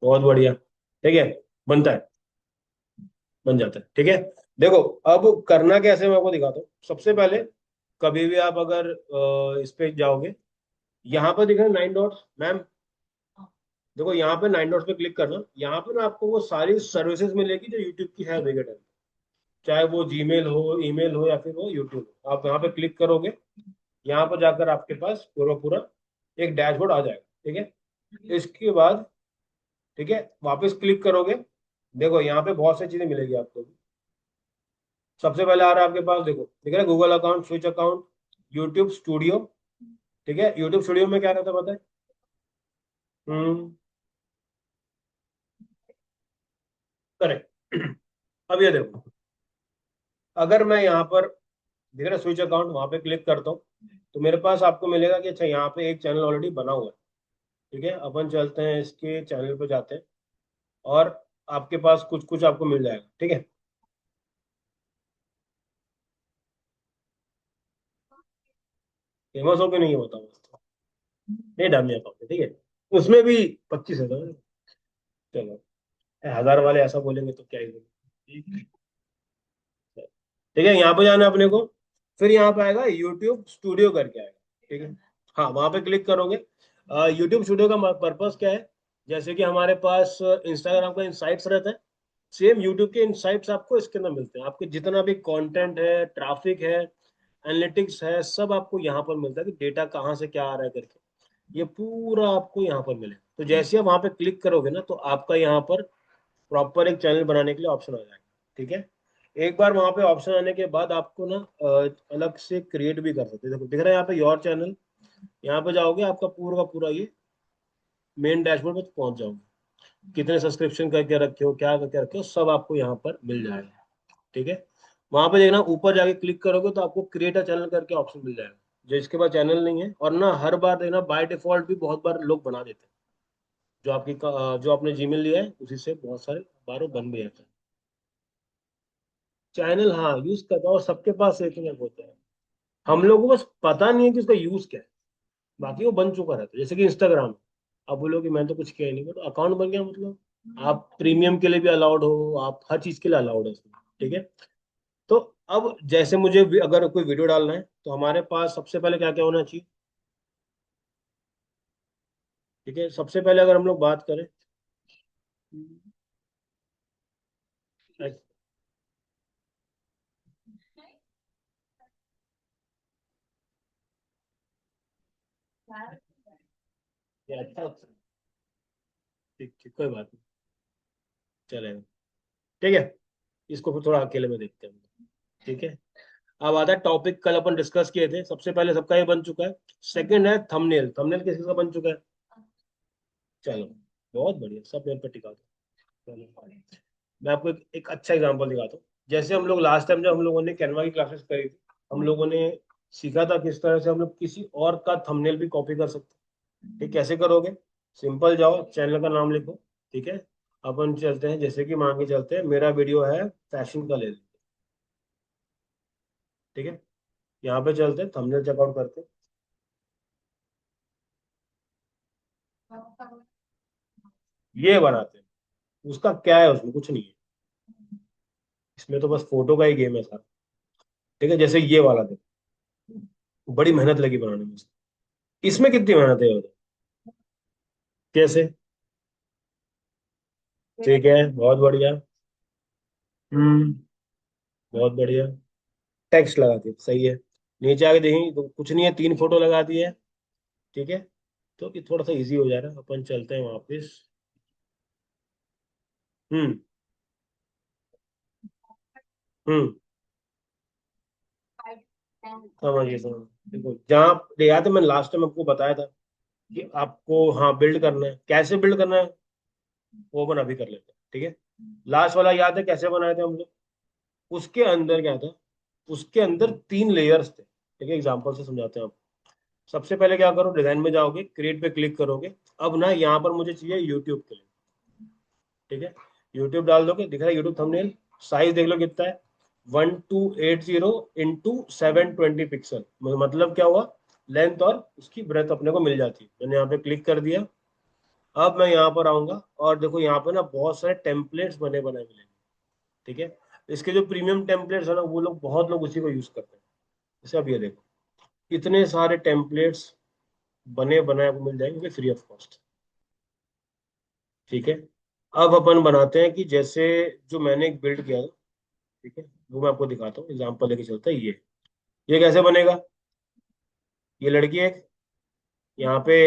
बहुत बढ़िया। ठीक है, बनता है, बन जाता है। ठीक है, देखो अब करना कैसे मैं आपको दिखाता हूँ। सबसे पहले कभी भी आप अगर इस पे जाओगे, यहाँ पर दिख रहा है 9 डॉट्स मैम। देखो यहाँ पे 9 डॉट्स पे क्लिक करना, यहाँ पे ना आपको वो सारी सर्विसेज मिलेगी जो यूट्यूब की है अभी के टाइम। चाहे वो जीमेल हो, ईमेल हो, या फिर वो यूट्यूब हो। आप यहाँ पे क्लिक करोगे, यहाँ पर जाकर आपके पास पूरा पूरा एक डैशबोर्ड आ जाएगा। ठीक है, इसके बाद ठीक है वापस क्लिक करोगे, देखो यहाँ पे बहुत सारी चीजें मिलेगी आपको। सबसे पहले आ रहा है आपके पास, देखो दिख रहा है Google account, switch account, YouTube studio. ठीक है, यूट्यूब स्टूडियो में क्या रहता है पता है? हम्म, करेक्ट। अब ये देखो, अगर मैं यहाँ पर दिख रहा है स्विच अकाउंट, वहां पे क्लिक करता हूँ, तो मेरे पास आपको मिलेगा कि अच्छा यहाँ पे एक चैनल ऑलरेडी बना हुआ है। ठीक है, अपन चलते हैं इसके चैनल पे जाते हैं, और आपके पास कुछ कुछ आपको मिल जाएगा। ठीक है, फेमस हो कि नहीं होता बस, नहीं डालने पाओगे। ठीक है, उसमें भी 25 हजार। चलो, 1000 वाले ऐसा बोलेंगे तो क्या ही बोलेंगे। ठीक है, यहाँ पे जाना है अपने को, फिर यहाँ पे आएगा यूट्यूब स्टूडियो करके आएगा। ठीक है, हाँ वहां पे क्लिक करोगे। यूट्यूब स्टूडियो का पर्पस क्या है? जैसे कि हमारे पास इंस्टाग्राम का इंसाइट्स रहता है, सेम यूट्यूब के इंसाइट्स आपको इसके अंदर मिलते हैं। आपके जितना भी कंटेंट है, ट्रैफिक है, एनालिटिक्स है, सब आपको यहाँ पर मिलता है कि डेटा कहाँ से क्या आ रहा है करके। ये पूरा आपको यहाँ पर मिलेगा। तो जैसे आप वहां पे क्लिक करोगे ना, तो आपका यहाँ पर प्रॉपर एक चैनल बनाने के लिए ऑप्शन आ जाएगा। ठीक है, एक बार वहां पे ऑप्शन आने के बाद आपको ना अलग से क्रिएट भी कर सकते हैं। देखो दिख रहा है यहाँ पे योर चैनल, यहाँ पे जाओगे आपका पूरा का पूरा ये मेन डैशबोर्ड पे पहुंच जाओगे। कितने सब्सक्रिप्शन करके रखे हो, क्या करके रखे हो, सब आपको यहाँ पर मिल जाएगा। ठीक है, वहां पे देखना ऊपर जाके क्लिक करोगे तो आपको क्रिएट अ चैनल करके ऑप्शन मिल जाएगा। जो इसके पास चैनल नहीं है, और ना हर बार देखना बाय डिफॉल्ट भी बहुत बार लोग बना देते हैं। जो जो आपने जीमेल लिया है उसी से बहुत सारे बार वो बन भी जाता है चैनल। हाँ यूज करता हूँ, और सबके पास एक ही होता है। हम लोगों को बस पता नहीं है कि उसका यूज क्या है। बाकी वो बन चुका रहता है, जैसे कि इंस्टाग्राम। अब बोलो कि मैं तो कुछ किया ही नहीं, बट अकाउंट बन गया मतलब आप प्रीमियम के लिए भी अलाउड हो, आप हर चीज के लिए अलाउड है उसमें। ठीक है, तो अब जैसे मुझे अगर कोई वीडियो डालना है, तो हमारे पास सबसे पहले क्या क्या होना चाहिए? ठीक है, सबसे पहले अगर हम लोग बात करें, अच्छा अच्छा, ठीक ठीक, कोई बात नहीं, चलेगा। ठीक है, इसको फिर थोड़ा अकेले में देखते हैं। ठीक है, अब आता है टॉपिक, कल अपन डिस्कस किए थे। सबसे पहले सबका ये बन चुका है। सेकंड है थंबनेल। थंबनेल किस किसका बन चुका है? चलो, बहुत बढ़िया, सब मेरे पे टिका दो। चलो, मैं आपको एक अच्छा एग्जांपल दिखाता हूँ। जैसे हम लोग लास्ट टाइम जब हम लोगों ने कैनवा की क्लासेस करी थी, हम लोगों ने सीखा था किस तरह से हम लोग किसी और का थंबनेल भी कॉपी कर सकते हैं। ठीक, कैसे करोगे? सिंपल, जाओ चैनल का नाम लिखो। ठीक है, अपन चलते हैं, जैसे कि मान के चलते हैं मेरा वीडियो है फैशन का, ले लेते हैं। ठीक है, यहाँ पे चलते हैं, थंबनेल चेकआउट करते हैं, ये बनाते हैं। उसका क्या है, उसमें कुछ नहीं है, इसमें तो बस फोटो का ही गेम है सारा। ठीक है, जैसे ये वाला देखो, बड़ी मेहनत लगी बनाने में इसमें कितनी मेहनत है उधर। कैसे? ठीक है, बहुत बढ़िया। हम्म, बहुत बढ़िया। टेक्स्ट लगा दिया, सही है। नीचे आके देखी तो कुछ नहीं है, 3 फोटो लगा दी है। ठीक है, तो ये थोड़ा सा इजी हो जा रहा है। अपन चलते हैं वापस। हम्म हम्म, समझिए समझ, देखो जहाँ याद है मैंने लास्ट टाइम आपको बताया था कि आपको हाँ बिल्ड करना है, कैसे बिल्ड करना है वो अपन अभी कर लेते हैं। ठीक है, लास्ट वाला याद है कैसे बनाए थे हम लोग? उसके अंदर क्या था, उसके अंदर 3 लेयर्स थे। ठीक है, एग्जाम्पल से समझाते हैं आप। सबसे पहले क्या करो, डिजाइन में जाओगे, क्रिएट पे क्लिक करोगे। अब ना यहाँ पर मुझे चाहिए यूट्यूब के लिए। ठीक है, यूट्यूब डाल दोगे, दिख रहा है यूट्यूब थंबनेल। साइज देख लो कितना है, 1280 इंटू 720 पिक्सल। मतलब क्या हुआ, लेंथ और उसकी ब्रेथ अपने को मिल जाती है। मैंने यहाँ पे क्लिक कर दिया। अब मैं यहाँ पर आऊंगा और देखो यहाँ पे ना बहुत सारे टेम्पलेट्स बने बनाए मिलेंगे। ठीक है, इसके जो प्रीमियम टेम्पलेट्स है ना, वो लोग बहुत लोग उसी को यूज करते हैं। जैसे अब ये देखो, इतने सारे टेम्पलेट्स बने बनाए आपको मिल जाएंगे फ्री ऑफ कॉस्ट। ठीक है, अब अपन बनाते हैं कि जैसे जो मैंने एक बिल्ड किया था, ठीक है, वो मैं आपको दिखाता हूँ, एग्जांपल लेके चलते हैं। ये कैसे बनेगा? ये लड़की एक यहाँ पे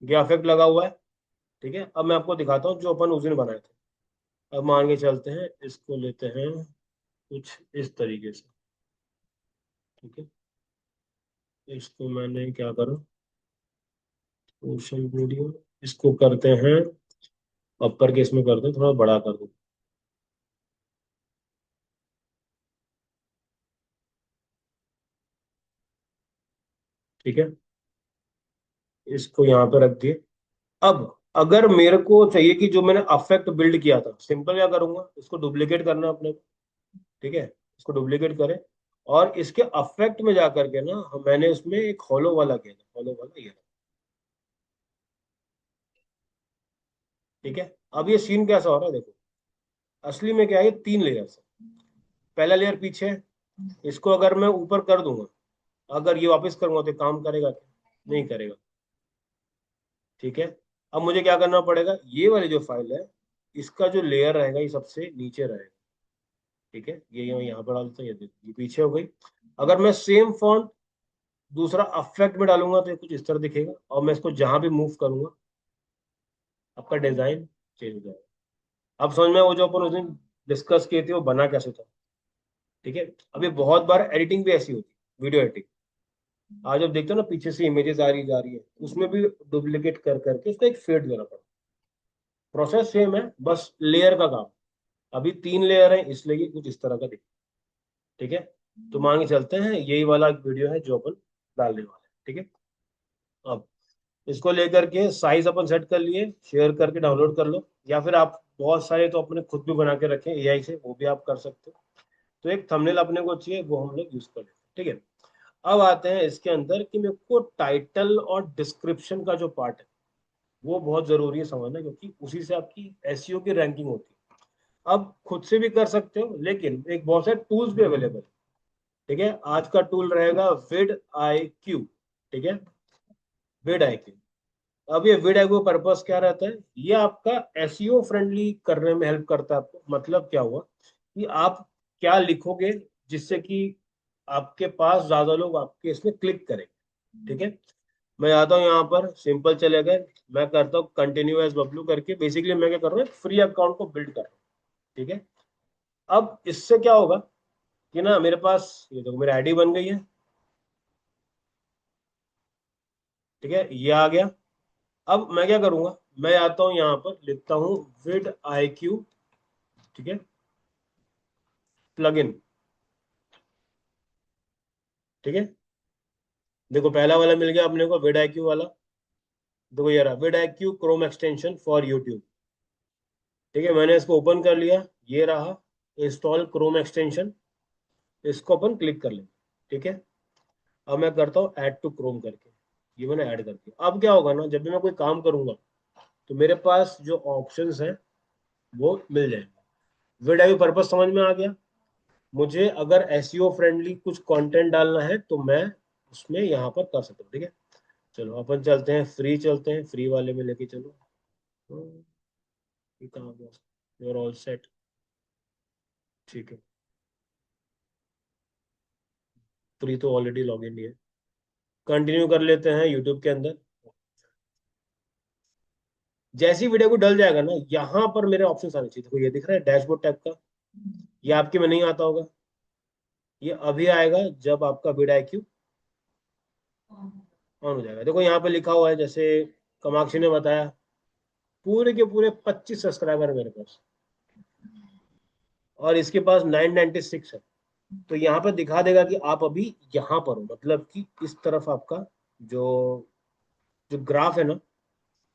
ग्राफिक लगा हुआ है। ठीक है, अब मैं आपको दिखाता हूँ जो अपन उस दिन बनाए थे। अब मान के चलते हैं, इसको लेते हैं कुछ इस तरीके से। ठीक है, इसको मैंने क्या करूँ, सोशल वीडियो, इसको करते हैं अपर केस में, करते हैं थोड़ा बड़ा कर दूँ। ठीक है, इसको यहाँ पे रख दिए। अब अगर मेरे को चाहिए कि जो मैंने अफेक्ट बिल्ड किया था, सिंपल क्या करूंगा, इसको डुप्लीकेट करना अपने को। ठीक है, इसको डुप्लीकेट करें और इसके अफेक्ट में जाकर के ना मैंने उसमें एक हॉलो वाला किया था, हॉलो वाला ये। ठीक है, अब ये सीन कैसा हो रहा है देखो। असली में क्या है, ये 3 लेयर्स है। पहला लेयर पीछे है, इसको अगर मैं ऊपर कर दूंगा, अगर ये वापस करूंगा तो काम करेगा क्या? नहीं करेगा। ठीक है, अब मुझे क्या करना पड़ेगा, ये वाली जो फाइल है, इसका जो लेयर रहेगा ये सबसे नीचे रहेगा। ठीक है, ये मैं यहाँ पर डालता हूँ, ये देखो ये पीछे हो गई। अगर मैं सेम फॉन्ट दूसरा अफेक्ट में डालूंगा तो ये कुछ इस तरह दिखेगा, और मैं इसको जहां भी मूव करूंगा आपका डिजाइन चेंज हो जाएगा। अब समझ में वो जो अपन उस दिन डिस्कस किए थे वो बना कैसे था। ठीक है, अभी बहुत बार एडिटिंग भी ऐसी होती है, वीडियो एडिटिंग। आज आप देखते हो ना, पीछे से इमेजेस आ रही जा रही है, उसमें भी डुप्लीकेट कर करके उसको एक फेड देना पड़ता है। प्रोसेस सेम है, बस लेयर का काम। अभी 3 लेयर है इसलिए ये कुछ इस तरह का दिखता है। ठीक है, तो मान के चलते हैं यही वाला वीडियो है जो अपन डालने वाले हैं। ठीक है, अब इसको लेकर के साइज अपन सेट कर लिए, शेयर करके डाउनलोड कर लो, या फिर आप बहुत सारे तो अपने खुद भी बना के रखें एआई से, वो भी आप कर सकते हो। तो एक थंबनेल अपने को चाहिए, वो हम लोग यूज कर लेते हैं। ठीक है, अब आते हैं इसके अंदर कि मेरे को टाइटल और डिस्क्रिप्शन का जो पार्ट है वो बहुत जरूरी है समझना, क्योंकि उसी से आपकी एसईओ की रैंकिंग होती है। अब खुद से भी कर सकते हो, लेकिन एक बहुत सारे टूल्स भी अवेलेबल है। ठीक है, आज का टूल रहेगा विड आई क्यू। ठीक है, विड आई क्यू। अब ये विड आई क्यू पर्पस क्या रहता है, ये आपका एसईओ फ्रेंडली करने में हेल्प करता है आपको। मतलब क्या हुआ कि आप क्या लिखोगे जिससे कि आपके पास ज्यादा लोग आपके इसमें क्लिक करें। ठीक है, मैं आता हूँ यहाँ पर, सिंपल चले गए, मैं करता हूँ कंटिन्यू एज बबलू करके। बेसिकली मैं क्या कर रहा हूँ, फ्री अकाउंट को बिल्ड कर रहा हूँ। ठीक है, अब इससे क्या होगा कि ना मेरे पास ये देखो मेरी आईडी बन गई है। ठीक है, ये आ गया। अब मैं क्या करूंगा, मैं आता हूँ यहाँ पर लिखता हूँ विड आई क्यू। ठीक है, प्लगइन। ठीक है, देखो पहला वाला मिल गया अपने को, विड आई क्यू वाला। देखो ये रहा vidIQ Chrome extension for YouTube. ठीक है, मैंने इसको ओपन कर लिया, ये रहा इंस्टॉल क्रोम एक्सटेंशन। इसको अपन क्लिक कर लेंगे। ठीक है, अब मैं करता हूँ ऐड टू क्रोम करके, ये मैंने ऐड कर दिया। अब क्या होगा ना, जब भी मैं कोई काम करूंगा तो मेरे पास जो ऑप्शंस हैं वो मिल जाएंगे। वीडियो पर्पस समझ में आ गया। मुझे अगर एसईओ फ्रेंडली कुछ कंटेंट डालना है तो मैं उसमें यहाँ पर कर सकता हूँ। ठीक है, चलो अपन चलते हैं फ्री, चलते हैं फ्री वाले में लेके चलो। ये कहाँ गया, यूर ऑल सेट। ठीक है, फ्री तो ऑलरेडी लॉग इन है। कंटिन्यू कर लेते हैं यूट्यूब के अंदर। जैसी वीडियो को डल जाएगा ना, यहाँ पर मेरे ऑप्शन आने चाहिए। देखो ये दिख रहा है डैशबोर्ड टाइप का, ये आपके में नहीं आता होगा। ये अभी आएगा जब आपका वीड IQ ऑन हो जाएगा। देखो यहाँ पे लिखा हुआ है, जैसे कामाक्षी ने बताया, पूरे के पूरे 25 सब्सक्राइबर है मेरे पास, और इसके पास 996 है। तो यहाँ पे दिखा देगा कि आप अभी यहाँ पर हो, मतलब कि इस तरफ आपका जो जो ग्राफ है ना,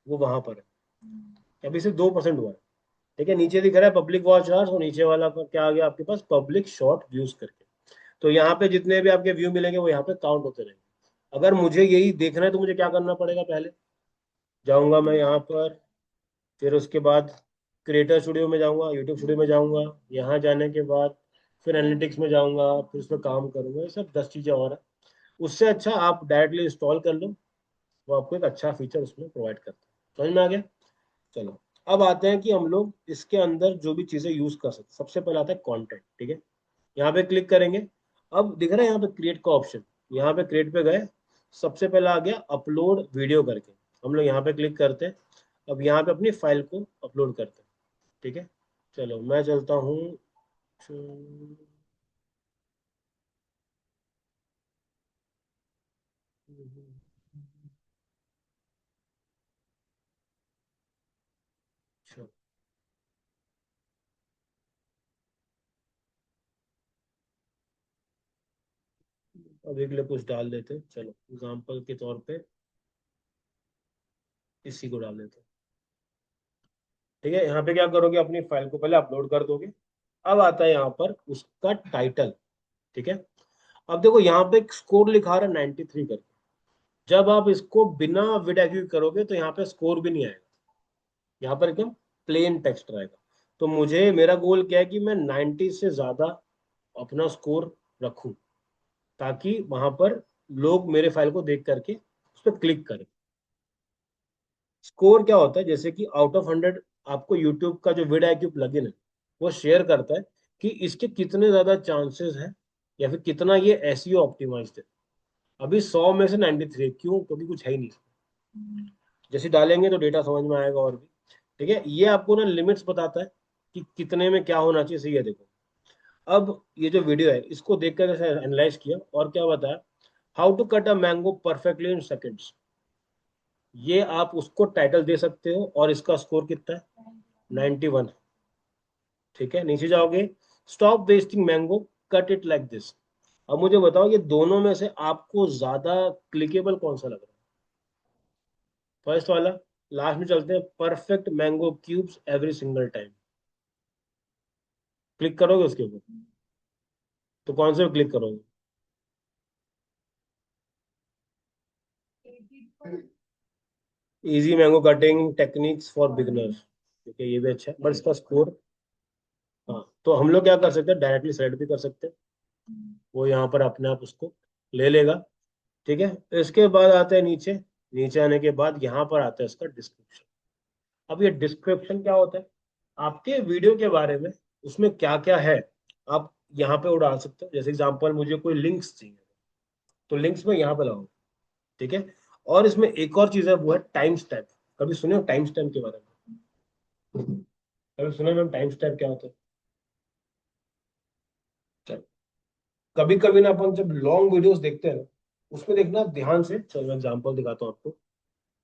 वो वहां पर है। अभी सिर्फ 2% हुआ है। ठीक है, नीचे दिख रहा है पब्लिक वॉच आवर्स, और नीचे वाला का क्या आ गया आपके पास, पब्लिक शॉर्ट व्यूज करके। तो यहाँ पे जितने भी आपके व्यू मिलेंगे वो यहाँ पे काउंट होते रहेंगे। अगर मुझे यही देखना है तो मुझे क्या करना पड़ेगा, पहले जाऊंगा मैं यहाँ पर, फिर उसके बाद क्रिएटर स्टूडियो में जाऊंगा, यूट्यूब स्टूडियो में जाऊंगा, यहाँ जाने के बाद फिर एनालिटिक्स में जाऊंगा, फिर उसमें काम करूंगा, ये सब 10 चीजें और है। उससे अच्छा आप डायरेक्टली इंस्टॉल कर लो, वो आपको एक अच्छा फीचर उसमें प्रोवाइड करता है। समझ में आ गया? चलो, अब आते हैं कि हम लोग इसके अंदर जो भी चीजें यूज कर सकते हैं। सबसे पहले आता है कंटेंट, ठीक है। यहाँ पे क्लिक करेंगे, अब दिख रहा है यहाँ पे क्रिएट का ऑप्शन, यहाँ पे क्रिएट पे गए, सबसे पहला आ गया अपलोड वीडियो करके। हम लोग यहाँ पे क्लिक करते हैं, अब यहाँ पे अपनी फाइल को अपलोड करते हैं, ठीक है। चलो मैं चलता हूँ। अच्छा, अभी के लिए कुछ डाल देते हैं। चलो एग्जाम्पल के तौर पे इसी को डाल देते हैं, ठीक है। यहाँ पे क्या करोगे, अपनी फाइल को पहले अपलोड कर दोगे। अब आता है यहाँ पर उसका टाइटल, ठीक है। अब देखो यहाँ पे एक स्कोर लिखा रहा है 93 करके। जब आप इसको बिना विड करोगे तो यहाँ पे स्कोर भी नहीं आएगा, यहाँ पर एकदम प्लेन टेक्स्ट रहेगा। तो मुझे, मेरा गोल क्या है कि मैं 90 से ज्यादा अपना स्कोर रखूं, ताकि वहां पर लोग मेरे फाइल को देख करके उस पर क्लिक करें। स्कोर क्या होता है, जैसे कि आउट ऑफ 100 आपको यूट्यूब का जो विड आईक्यू प्लगइन है वो शेयर करता है कि इसके कितने ज्यादा चांसेस हैं, या फिर कितना ये एसईओ ऑप्टिमाइज्ड है। अभी 100 में से 93, क्यों? क्योंकि कुछ है ही नहीं। जैसे डालेंगे तो डेटा समझ में आएगा और भी, ठीक है। ये आपको ना लिमिट्स बताता है कि कितने में क्या होना चाहिए, सही है। देखो, अब ये जो वीडियो है इसको देख कर एनालाइज किया और क्या बताया, how to cut a mango perfectly in seconds. ये आप उसको टाइटल दे सकते हो, और इसका स्कोर कितना है, 91। ठीक है, नीचे जाओगे, stop wasting mango, cut it like this. अब मुझे बताओ, ये दोनों में से आपको ज्यादा क्लिकेबल कौन सा लग रहा है? फर्स्ट वाला। लास्ट में चलते हैं, perfect mango cubes every single time. Click करोगे उसके ऊपर, तो कौन से क्लिक करोगे? Easy mango cutting techniques for beginners, ठीक है, ये भी अच्छा है, बट इसका स्कोर, हाँ, तो हम लोग क्या कर सकते हैं, डायरेक्टली सेलेक्ट भी कर सकते हैं, वो यहाँ पर अपने आप उसको ले लेगा। ठीक है, इसके बाद आते हैं नीचे। नीचे आने के बाद यहाँ पर आता है इसका डिस्क्रिप्शन। अब ये डिस्क्रिप्शन क्या होता है, आपके वीडियो के बारे में उसमें क्या क्या है, आप यहाँ पे वो डाल सकते हो। जैसे एग्जांपल, मुझे कोई लिंक्स चाहिए, तो लिंक्स में यहाँ पे लगाओ, ठीक है। और इसमें एक और चीज है, वो है टाइम स्टैम्प। कभी सुने हो टाइम स्टैम्प के बारे में? कभी सुने मैम टाइम स्टैम्प क्या होता है? कभी कभी ना अपन जब लॉन्ग वीडियोस देखते हैं ना, उसमें देखना ध्यान से, चलो मैं एग्जांपल दिखाता हूँ आपको।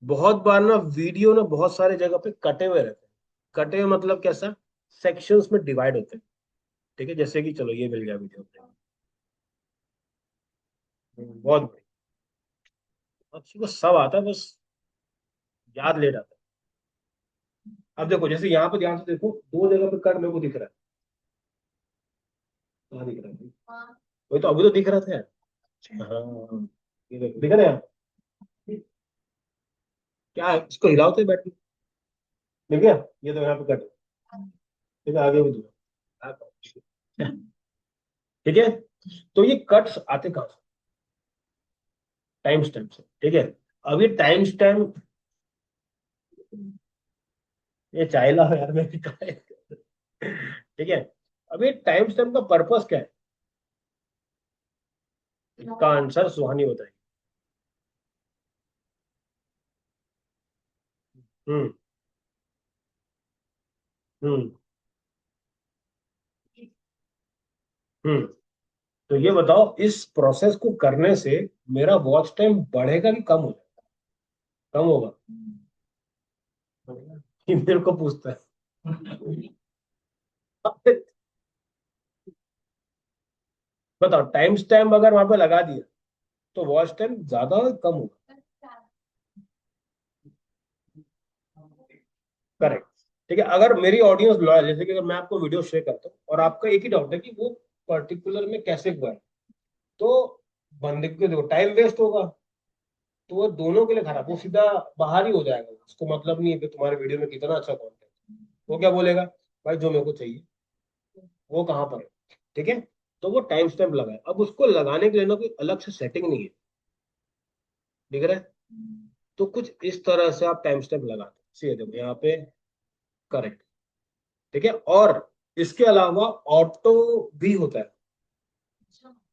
बहुत बार ना वीडियो ना बहुत सारे जगह पे कटे हुए रहते हैं। कटे हुए मतलब कैसा, सेक्शंस में डिवाइड होते हैं, ठीक है। जैसे कि चलो ये मिल गया वीडियो, बहुत बढ़िया। अच्छी को सब आता है, बस याद ले जाता है। अब देखो, जैसे यहाँ पे ध्यान से देखो, दो जगह पे कट मेरे को दिख रहा है। कहाँ दिख रहा है? वही तो, अभी तो दिख रहा था यार। हाँ, ये देखो दिख रहा है। क्या है? इसको हिलाओ तो बैठ के, ठीक है। ये तो यहाँ पे कट है, ठीक है, आगे भी दो। ठीक है, तो ये कट्स आते कहाँ से? टाइम स्टैम्प से, ठीक है। अब ये टाइम स्टैम्प, ये चाय लाओ यार, मैं भी चाय। ठीक है, अब ये टाइम स्टैम्प का पर्पस क्या है, इसका आंसर सुहानी बताएगी। हम्म। हम्म। हम्म। तो ये बताओ, इस प्रोसेस को करने से मेरा वॉच टाइम बढ़ेगा कि कम हो जाएगा? कम होगा। ये मेरे को पूछता है। बताओ, टाइम स्टैम्प अगर वहां पे लगा दिया तो वॉच टाइम ज्यादा हो कम होगा? करेक्ट। ठीक है, अगर मेरी ऑडियंस लॉयल, जैसे कि अगर मैं आपको वीडियो शेयर करता हूँ और आपका एक ही डाउट है कि वो पर्टिकुलर में कैसे हुआ है, तो बंदे को देखो टाइम वेस्ट होगा, तो वो दोनों के लिए खराब, वो सीधा बाहर ही हो जाएगा, उसको मतलब नहीं है कि तुम्हारे वीडियो में कितना अच्छा कंटेंट। वो क्या बोलेगा, भाई जो मेरे को चाहिए वो कहाँ पर है। ठीक है, तो वो टाइम स्टैम्प लगाए। अब उसको लगाने के लिए ना कोई अलग से सेटिंग नहीं है, दिख रहा है। तो कुछ इस तरह से आप टाइम स्टैम्प लगाते हैं, सीधे देखो यहाँ पे, करेक्ट। ठीक है, और इसके अलावा ऑटो भी होता है,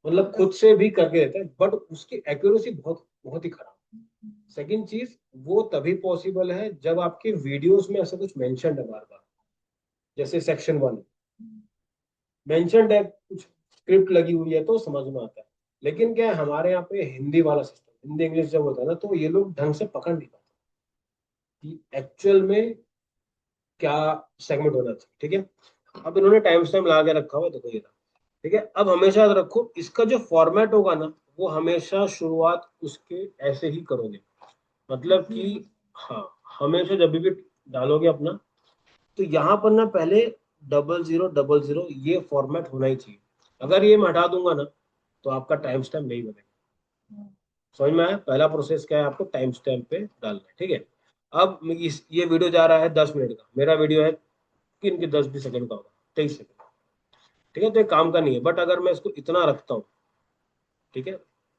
मतलब खुद से भी करके देते हैं, बट उसकी एक्यूरेसी बहुत बहुत ही खराब। सेकंड चीज, वो तभी पॉसिबल है जब आपके वीडियोस में ऐसा कुछ मेंशन है बार बार, जैसे सेक्शन 1 मेंशन्ड है, कुछ स्क्रिप्ट लगी हुई है तो समझ में आता है। लेकिन क्या है, हमारे यहाँ पे हिंदी वाला सिस्टम, हिंदी इंग्लिश जब होता है ना, तो ये लोग ढंग से पकड़ नहीं पाते कि एक्चुअल में क्या सेगमेंट होना चाहिए। ठीक है, अब इन्होंने टाइम स्टैम्प लगा के रखा हुआ है, देखो ये रहा। ठीक है, अब हमेशा याद रखो इसका जो फॉर्मेट होगा ना, वो हमेशा शुरुआत उसके ऐसे ही करोगे, मतलब कि हाँ, हमेशा जब भी डालोगे अपना, तो यहाँ पर ना पहले 0000 ये फॉर्मेट होना ही चाहिए। अगर ये मैं हटा दूंगा ना, तो आपका टाइम स्टैम्प नहीं बनेगा। समझ में आया, पहला प्रोसेस क्या है, आपको टाइम स्टैम्प पे डालना है। ठीक है, अब ये वीडियो जा रहा है 10 मिनट का, मेरा वीडियो है कि इनके 10-20 सेकंड का होगा, 23 सेकंड। ठीक है, तो ये काम का नहीं है, बट अगर मैं इसको इतना रखता हूँ, ठीक है,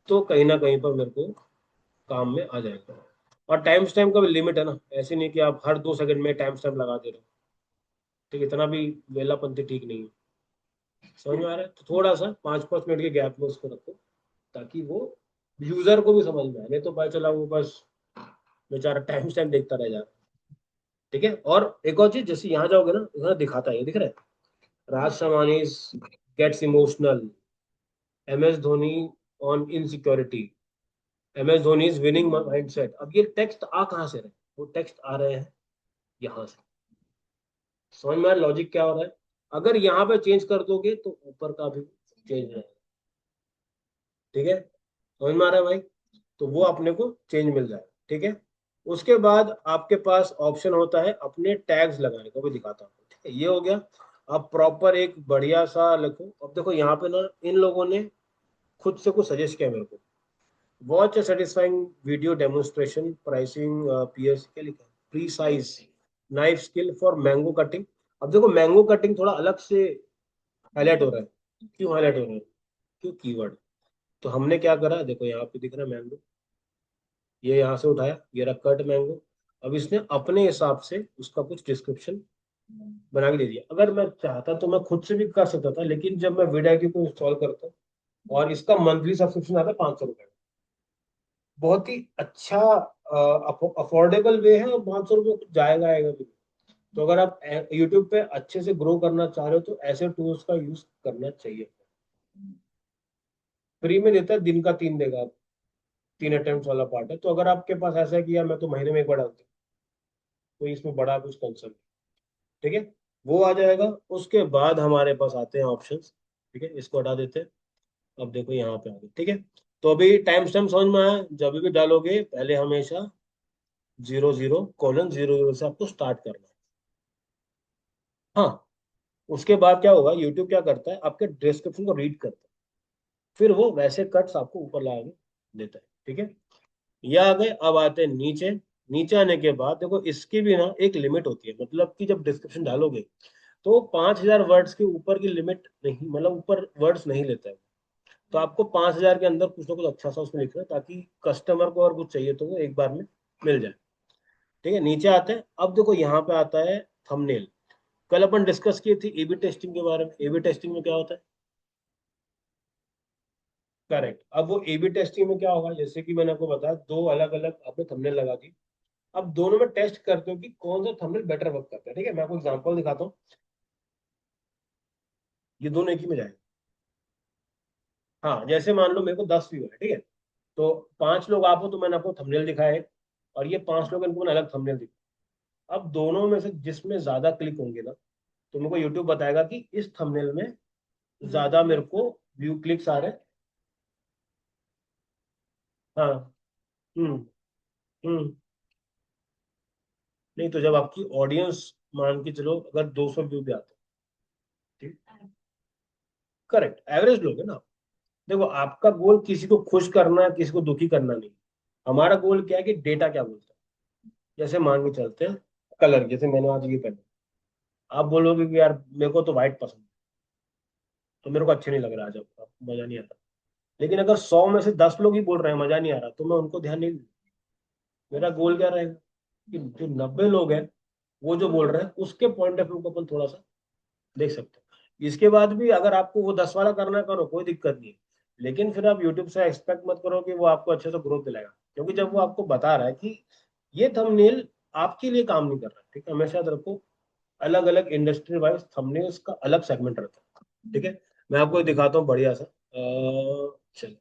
तो कहीं ना कहीं पर मेरे को काम में आ जाएगा। और टाइम स्टैम्प का भी लिमिट है ना, ऐसे नहीं कि आप हर 2 सेकंड में टाइम स्टैम्प लगा दे रहे हो। ठीक है, इतना भी वेलापंती ठीक नहीं है। समझ में आ रहा है, तो थोड़ा सा 5-5 मिनट के गैप में उसको रखो, ताकि वो यूजर को भी समझ में आए, नहीं तो पता चला वो बस बेचारा टाइम स्टैम्प देखता रह जाए। ठीक है, और एक और चीज, जैसे यहाँ जाओगे ना, यहाँ दिखाता है, ये दिख रहा है, Raj Shamani gets emotional, M S Dhoni on insecurity, M S Dhoni is winning mindset. अब ये टेक्स्ट आ कहाँ से रहे, वो टेक्स्ट आ रहे हैं यहाँ से। समझ में लॉजिक क्या हो रहा है, अगर यहाँ पे चेंज कर दोगे तो ऊपर का भी चेंज रहेगा। ठीक है, समझ में आ रहा है भाई, तो वो अपने को चेंज मिल जाएगा। ठीक है, उसके बाद आपके पास ऑप्शन होता है अपने टैग्स लगाने को, भी दिखाता हूँ। ठीक है, ये हो गया। आप प्रॉपर एक बढ़िया सा लिखो। अब देखो यहाँ पे ना इन लोगों ने खुद से कुछ सजेस्ट किया मेरे को, watch a satisfying video demonstration pricing PS क्या लिखा है, precise knife skill for mango cutting. अब देखो मैंगो कटिंग थोड़ा अलग से हाईलाइट हो रहा है, क्यों हाईलाइट हो रहा है, क्यों, कीवर्ड। तो हमने क्या करा, देखो यहाँ पे दिख रहा है मैंगो, ये यहाँ से उठाया, ये रहा कट मैंगो। अब इसने अपने हिसाब से उसका कुछ डिस्क्रिप्शन बना के दे दिया। अगर मैं चाहता तो मैं खुद से भी कर सकता था, लेकिन जब मैं विडाइकी को इंस्टॉल करता हूँ और इसका मंथली सब्सक्रिप्शन आता है 500 रुपये, बहुत ही अच्छा अफोर्डेबल वे है, और 500 रुपये कुछ जाएगा आएगा भी। तो अगर आप यूट्यूब पे अच्छे से ग्रो करना चाह रहे हो तो ऐसे टूल्स का यूज करना चाहिए। फ्री में देता है, दिन का 3 देगा, 3 अटेम्प्ट वाला पार्ट है। तो अगर आपके पास ऐसा है कि यार मैं तो महीने में एक बार डालता हूँ, कोई इसमें बड़ा कुछ कंसर्न, ठीक है, वो आ जाएगा। उसके बाद हमारे पास आते हैं ऑप्शंस। ठीक है, इसको हटा देते हैं। अब देखो यहाँ पे आ गए। ठीक है, तो अभी टाइम स्टैम्प समझ में आया, जब भी डालोगे पहले हमेशा 00:00 से आपको स्टार्ट करना है। हाँ, उसके बाद क्या होगा, यूट्यूब क्या करता है, आपके डिस्क्रिप्शन को रीड करता है, फिर वो वैसे कट्स आपको ऊपर ला के देता है। ठीक है, ये आ गए। अब आते हैं नीचे। नीचे आने के बाद देखो इसकी भी ना एक लिमिट होती है, मतलब कि जब डिस्क्रिप्शन डालोगे तो 5,000 वर्ड्स के ऊपर की लिमिट नहीं, मतलब ऊपर वर्ड्स नहीं लेता है। तो आपको 5,000 के अंदर कुछ ना कुछ अच्छा सा उसमें लिखना है, ताकि कस्टमर को और कुछ चाहिए तो वो एक बार में मिल जाए। ठीक है, नीचे आते हैं। अब देखो यहाँ पे आता है थंबनेल। कल अपन डिस्कस की थी एबी टेस्टिंग के बारे में। एबी टेस्टिंग में क्या होता है, करेक्ट। अब वो एबी टेस्टिंग में क्या होगा, जैसे कि मैंने आपको बताया, दो अलग अलग आपने थंबनेल लगा दी। अब दोनों में टेस्ट करते हो कि कौन सा थंबनेल बेटर वर्क करता है। ठीक है, मैं आपको एग्जांपल दिखाता हूँ, ये दोनों एक ही में जाएगा। हाँ, जैसे मान लो मेरे को 10 व्यू है, ठीक है, तो 5 लोग आप हो तो मैंने आपको थंबनेल दिखाया है, और ये 5 लोग, इनको मैंने अलग थंबनेल दिखाया। अब दोनों में से जिसमें ज्यादा क्लिक होंगे ना, तो मेरे को यूट्यूब बताएगा कि इस थंबनेल में ज्यादा मेरे को व्यू क्लिक्स आ रहे हैं। हाँ। हम्म। हम्म। नहीं, तो जब आपकी ऑडियंस, मान के चलो अगर 200 व्यू भी आते हैं, ठीक, करेक्ट, एवरेज लोग है ना, देखो आपका गोल किसी को खुश करना है, किसी को दुखी करना नहीं। हमारा गोल क्या है कि डेटा क्या बोलता है। जैसे मान के चलते हैं कलर, जैसे मैंने आज ये पहना, आप बोलोगे कि यार मेरे को तो व्हाइट पसंद है, तो मेरे को अच्छे नहीं लग रहा आज, आपका मजा नहीं आता। लेकिन अगर 100 में से 10 लोग ही बोल रहे हैं मजा नहीं आ रहा, तो मैं उनको ध्यान नहीं दूँ। मेरा गोल क्या रहेगा कि जो 90 लोग हैं वो जो बोल रहे हैं उसके पॉइंट ऑफ व्यू को अपन थोड़ा सा देख सकते हैं। इसके बाद भी अगर आपको वो 10 वाला करना है, करो, कोई दिक्कत नहीं है। लेकिन फिर आप यूट्यूब से एक्सपेक्ट मत करो कि वो आपको अच्छे से ग्रोथ दिलाएगा, क्योंकि जब वो आपको बता रहा है कि ये थंबनेल आपके लिए काम नहीं कर रहा है, ठीक है, हमेशा याद रखो अलग अलग इंडस्ट्री वाइज थंबनेल्स का अलग सेगमेंट रहता है, ठीक है। मैं आपको दिखाता हूँ बढ़िया सा, चलो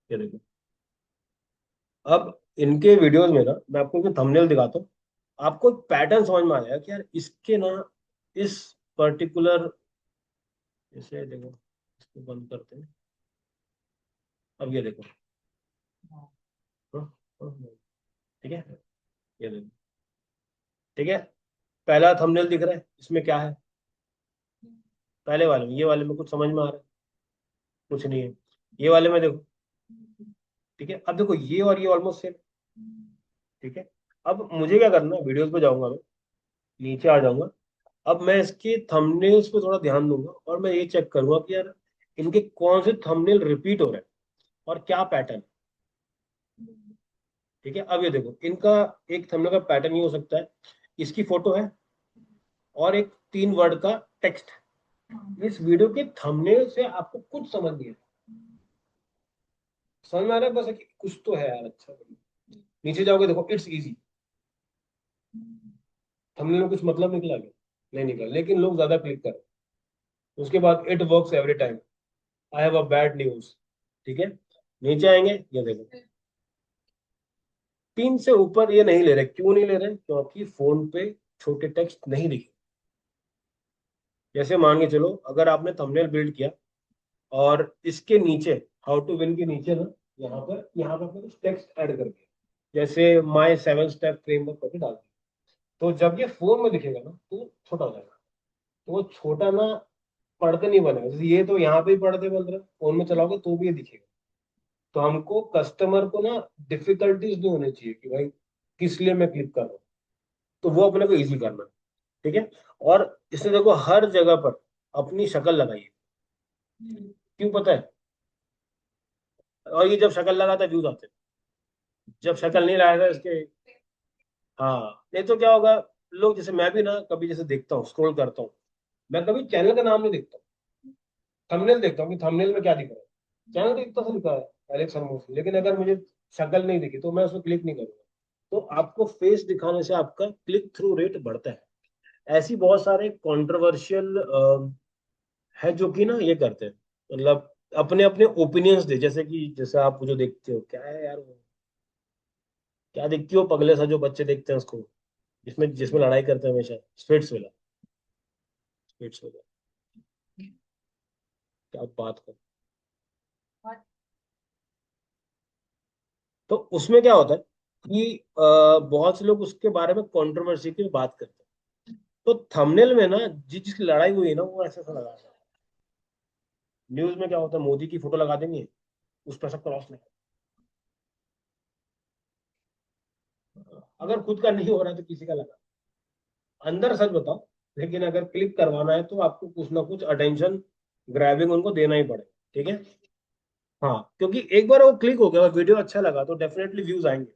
ये देखो। अब इनके वीडियोस में ना मैं आपको थंबनेल दिखाता हूँ, आपको पैटर्न समझ में आ जाएगा कि यार इसके ना इस पर्टिकुलर, जैसे देखो इसको बंद करते हैं। अब ये देखो, हाँ, हाँ, ठीक है, ये देखो, ठीक है। पहला थंबनेल दिख रहा है, इसमें क्या है? पहले वाले में, ये वाले में कुछ समझ में आ रहा है? कुछ नहीं है। ये वाले में देखो, ठीक है। अब देखो ये और ये ऑलमोस्ट सेम, ठीक है। अब मुझे क्या करना है, वीडियोस पे जाऊंगा मैं, नीचे आ जाऊंगा। अब मैं इसके थंबनेल्स पे थोड़ा ध्यान दूंगा और मैं ये चेक करूंगा कि यार इनके कौन से थंबनेल रिपीट हो रहे हैं और क्या पैटर्न, ठीक है। अब ये देखो इनका एक थंबनेल का पैटर्न ये हो सकता है, इसकी फोटो है और एक 3 वर्ड का टेक्स्ट है। इस वीडियो के थंबनेल से आपको कुछ समझ नहीं है, समझ में आ रहा है बस कि कुछ तो है यार, अच्छा। नीचे जाओगे देखो इट्स इजी, थंबनेल में कुछ मतलब निकला क्या? नहीं निकला, लेकिन लोग ज्यादा क्लिक कर रहे हैं। उसके बाद it works every time, I have a bad news, ठीक है। नीचे आएंगे, ये देखो 3 से ऊपर ये नहीं ले रहे, क्यों नहीं ले रहे? क्योंकि फोन पे छोटे टेक्स्ट नहीं दिखे। जैसे मान के चलो अगर आपने थंबनेल बिल्ड किया और इसके नीचे, हाउ टू विन के नीचे ना, यहाँ पर आपने कुछ टेक्स्ट ऐड कर दिया, जैसे माय 7 स्टेप फ्रेमवर्क करके डाल दिया, तो जब ये फोन में दिखेगा ना तो छोटा हो जाएगा। तो वो छोटा ना पढ़ते नहीं बनेगा, जैसे ये तो यहाँ पे ही पढ़ते बन रहा है, फोन में चलाओगे तो भी ये दिखेगा। तो हमको कस्टमर को ना डिफिकल्टीज नहीं होनी चाहिए कि भाई किस लिए मैं क्लिक कर रहा हूँ, तो वो अपने को इजी करना है, ठीक है। और इसने देखो हर जगह पर अपनी शक्ल लगाई है, क्यों पता है? और ये जब शक्ल लगाता है व्यूज आते हैं, जब शक्ल नहीं लगाएगा इसके, हाँ, नहीं तो क्या होगा, लोग जैसे मैं भी ना कभी जैसे देखता हूँ, स्क्रॉल करता हूँ, मैं कभी चैनल का नाम नहीं देखता, थंबनेल देखता हूँ कि थंबनेल में क्या दिख रहा है। चैनल तो इतना सा लिखा है एलेक्स हरमोस, लेकिन अगर मुझे शक्ल नहीं दिखी तो मैं उसको क्लिक नहीं करूंगा। तो आपको फेस दिखाने से आपका क्लिक थ्रू रेट बढ़ता है। ऐसी बहुत सारे कंट्रोवर्शियल है जो कि ना ये करते हैं, मतलब अपने अपने ओपिनियंस दे, जैसे कि जैसे आप जो देखते हो क्या है यार वो, क्या देखती हो पगले सा जो बच्चे देखते हैं उसको, जिसमें जिसमें लड़ाई करते हैं हमेशा, स्पिट्स वाला, स्पिट्स वाला, क्या बात कर। तो उसमें क्या होता है कि बहुत से लोग उसके बारे में कंट्रोवर्सी की बात करते हैं। तो थंबनेल में ना जिसकी लड़ाई हुई है ना वो ऐसा सा लगा है। न्यूज में क्या होता है, मोदी की फोटो लगा देंगे, उस पर सब क्रॉस लगा। अगर खुद का नहीं हो रहा है तो किसी का लगा, अंदर सच बताओ। लेकिन अगर क्लिक करवाना है तो आपको कुछ ना कुछ अटेंशन ग्रैबिंग उनको देना ही पड़ेगा, ठीक है। हाँ, क्योंकि एक बार वो क्लिक हो गया और वीडियो अच्छा लगा तो डेफिनेटली व्यूज आएंगे।